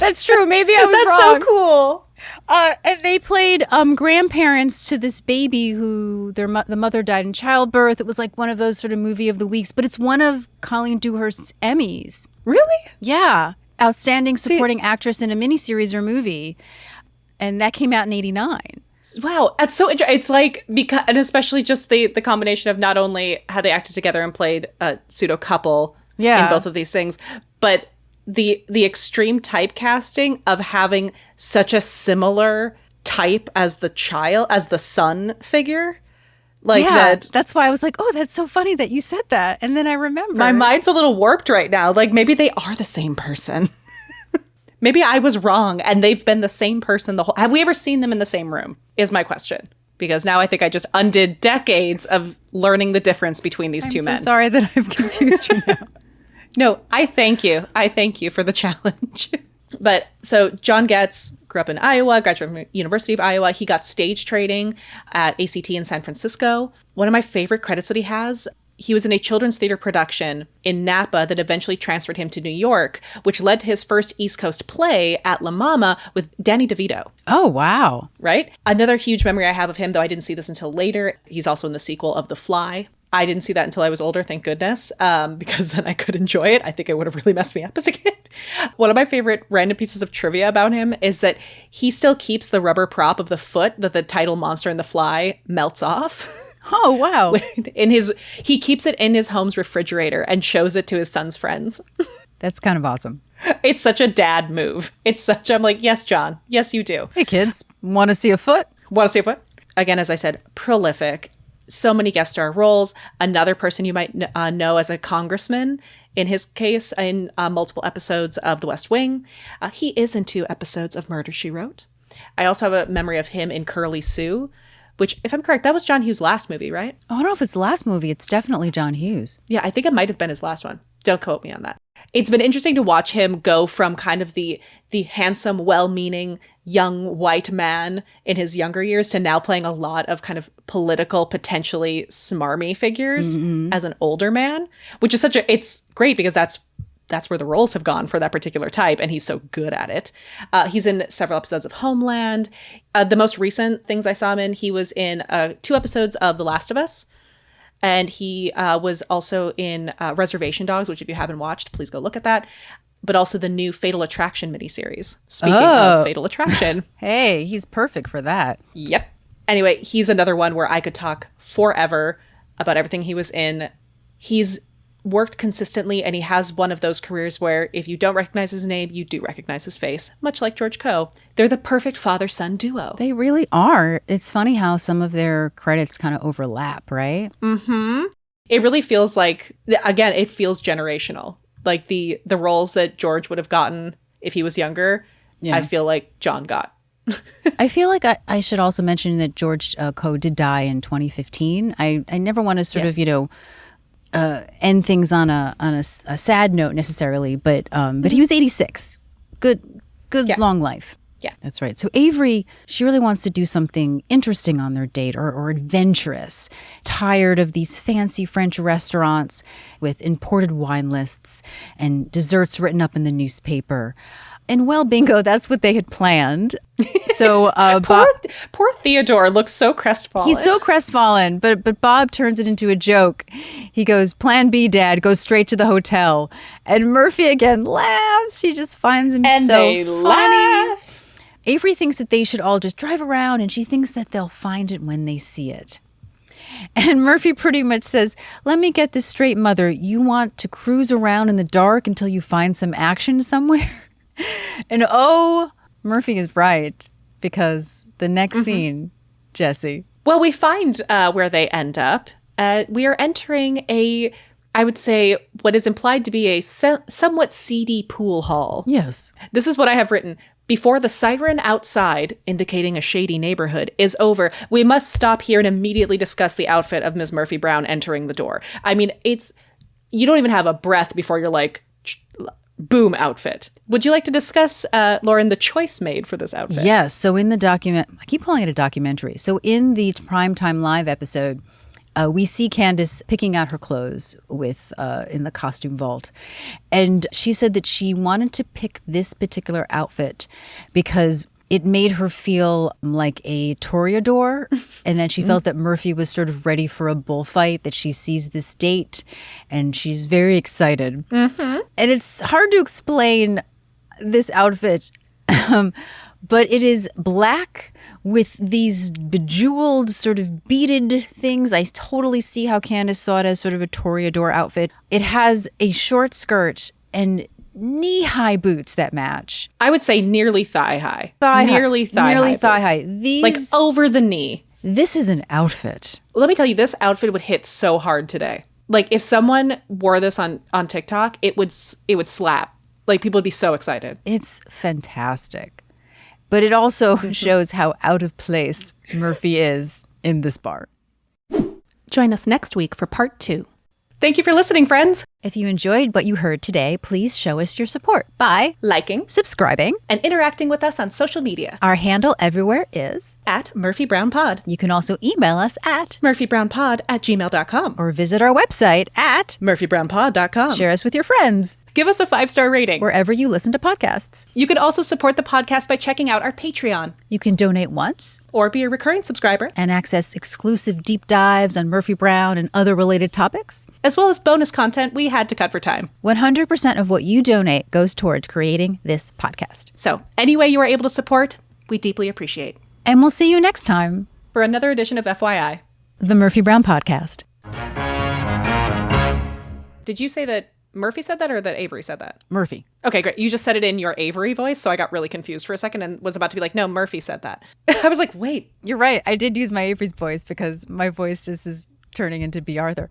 E: That's true. Maybe I was wrong.
F: That's so cool.
E: And they played grandparents to this baby who the mother died in childbirth. It was like one of those sort of movie of the weeks, but it's one of Colleen Dewhurst's Emmys.
F: Really?
E: Yeah. Outstanding supporting actress in a miniseries or movie. And that came out in 1989.
F: Wow, that's so interesting. It's like, because, and especially just the combination of not only how they acted together and played a pseudo couple in both of these things, but the extreme typecasting of having such a similar type as the son figure. Like
E: that's why I was like, oh, that's so funny that you said that. And then I remember.
F: My mind's a little warped right now. Like maybe they are the same person. Maybe I was wrong and they've been the same person the whole... Have we ever seen them in the same room is my question. Because now I think I just undid decades of learning the difference between these two men.
E: I'm so sorry that I've confused you now.
F: No, I thank you. I thank you for the challenge. But so John Getz grew up in Iowa, graduated from University of Iowa. He got stage training at ACT in San Francisco. One of my favorite credits that he was in a children's theater production in Napa that eventually transferred him to New York, which led to his first East Coast play at La Mama with Danny DeVito.
E: Oh, wow.
F: Right? Another huge memory I have of him, though I didn't see this until later, he's also in the sequel of The Fly. I didn't see that until I was older, thank goodness, because then I could enjoy it. I think it would have really messed me up as a kid. One of my favorite random pieces of trivia about him is that he still keeps the rubber prop of the foot that the title monster in The Fly melts off.
E: Oh, wow.
F: He keeps it in his home's refrigerator and shows it to his son's friends.
E: That's kind of awesome.
F: It's such a dad move. I'm like, yes, John. Yes, you do.
E: Hey, kids, want to see a foot?
F: Want to see a foot? Again, as I said, prolific. So many guest star roles. Another person you might know as a congressman, in his case, in multiple episodes of The West Wing. He is in 2 episodes of Murder, She Wrote. I also have a memory of him in Curly Sue, which, if I'm correct, that was John Hughes' last movie, right?
E: Oh, I don't know if it's the last movie. It's definitely John Hughes.
F: Yeah, I think it might have been his last one. Don't quote me on that. It's been interesting to watch him go from kind of the handsome, well-meaning young white man in his younger years to now playing a lot of kind of political, potentially smarmy figures as an older man, which is it's great because that's where the roles have gone for that particular type, and he's so good at it. He's in several episodes of Homeland. The most recent things I saw him in, he was in 2 episodes of The Last of Us, and he was also in Reservation Dogs, which if you haven't watched, please go look at that. But also the new Fatal Attraction miniseries. Speaking of Fatal Attraction.
E: Hey, he's perfect for that.
F: Yep. Anyway, he's another one where I could talk forever about everything he was in. He's worked consistently, and he has one of those careers where if you don't recognize his name, you do recognize his face, much like George Coe. They're the perfect father-son duo.
E: They really are. It's funny how some of their credits kind of overlap, right?
F: Mm-hmm. It really feels like, again, it feels generational. Like the roles that George would have gotten if he was younger, yeah. I feel like John got.
E: I feel like I should also mention that George Coe did die in 2015. I never want to sort of, end things on a sad note necessarily, but he was 86. Good yeah. Long life.
F: Yeah.
E: That's right. So Avery, she really wants to do something interesting on their date or adventurous. Tired of these fancy French restaurants with imported wine lists and desserts written up in the newspaper. And well, bingo, that's what they had planned. So
F: poor Theodore looks so crestfallen.
E: He's so crestfallen, but Bob turns it into a joke. He goes, "Plan B, Dad, go straight to the hotel." And Murphy again laughs. She just finds him
F: and
E: so
F: they
E: funny.
F: Laugh.
E: Avery thinks that they should all just drive around, and she thinks that they'll find it when they see it. And Murphy pretty much says, "Let me get this straight, Mother. You want to cruise around in the dark until you find some action somewhere?" And Murphy is right, because the next scene, Jessie.
F: Well, we find where they end up. We are entering I would say, what is implied to be a somewhat seedy pool hall.
E: Yes.
F: This is what I have written. Before the siren outside, indicating a shady neighborhood, is over, we must stop here and immediately discuss the outfit of Ms. Murphy Brown entering the door. I mean, you don't even have a breath before you're like, boom, outfit. Would you like to discuss, Lauren, the choice made for this outfit?
E: Yes. So in the I keep calling it a documentary. So in the Primetime Live episode, we see Candace picking out her clothes in the costume vault. And she said that she wanted to pick this particular outfit because it made her feel like a toreador. And then she felt that Murphy was sort of ready for a bullfight, that she sees this date and she's very excited. Mm-hmm. And it's hard to explain this outfit, but it is black with these bejeweled sort of beaded things. I totally see how Candace saw it as sort of a toreador outfit. It has a short skirt and knee-high boots that match.
F: I would say nearly thigh-high.
E: Nearly thigh-high. These,
F: like over the knee.
E: This is an outfit.
F: Let me tell you, this outfit would hit so hard today. Like if someone wore this on TikTok, it would slap. Like, people would be so excited.
E: It's fantastic. But it also shows how out of place Murphy is in this bar.
C: Join us next week for part 2.
F: Thank you for listening, friends.
E: If you enjoyed what you heard today, please show us your support by
F: Liking
E: subscribing
F: and interacting with us on social media
E: Our handle everywhere is.
F: at Murphy Brown Pod,
E: You can also email us at
F: murphybrownpod@gmail.com,
E: or visit our website at
F: murphybrownpod.com.
E: share us with your friends
F: Give us a 5-star rating.
E: wherever you listen to podcasts.
F: You can also support the podcast by checking out our Patreon
E: You can donate once
F: or be a recurring subscriber,
E: and access exclusive deep dives on Murphy Brown and other related topics.
F: as well as bonus content we had to cut for time.
E: 100% of what you donate goes toward creating this podcast.
F: So, any way you are able to support, we deeply appreciate.
E: And we'll see you next time,
F: For another edition of FYI.
E: the Murphy Brown Podcast.
F: Did you say that Murphy said that or that Avery said that?
E: Murphy.
F: Okay, great. You just said it in your Avery voice, so I got really confused for a second and was about to be like, no, Murphy said that. I was like, wait.
E: You're right. I did use my Avery's voice because my voice just is turning into B. Arthur.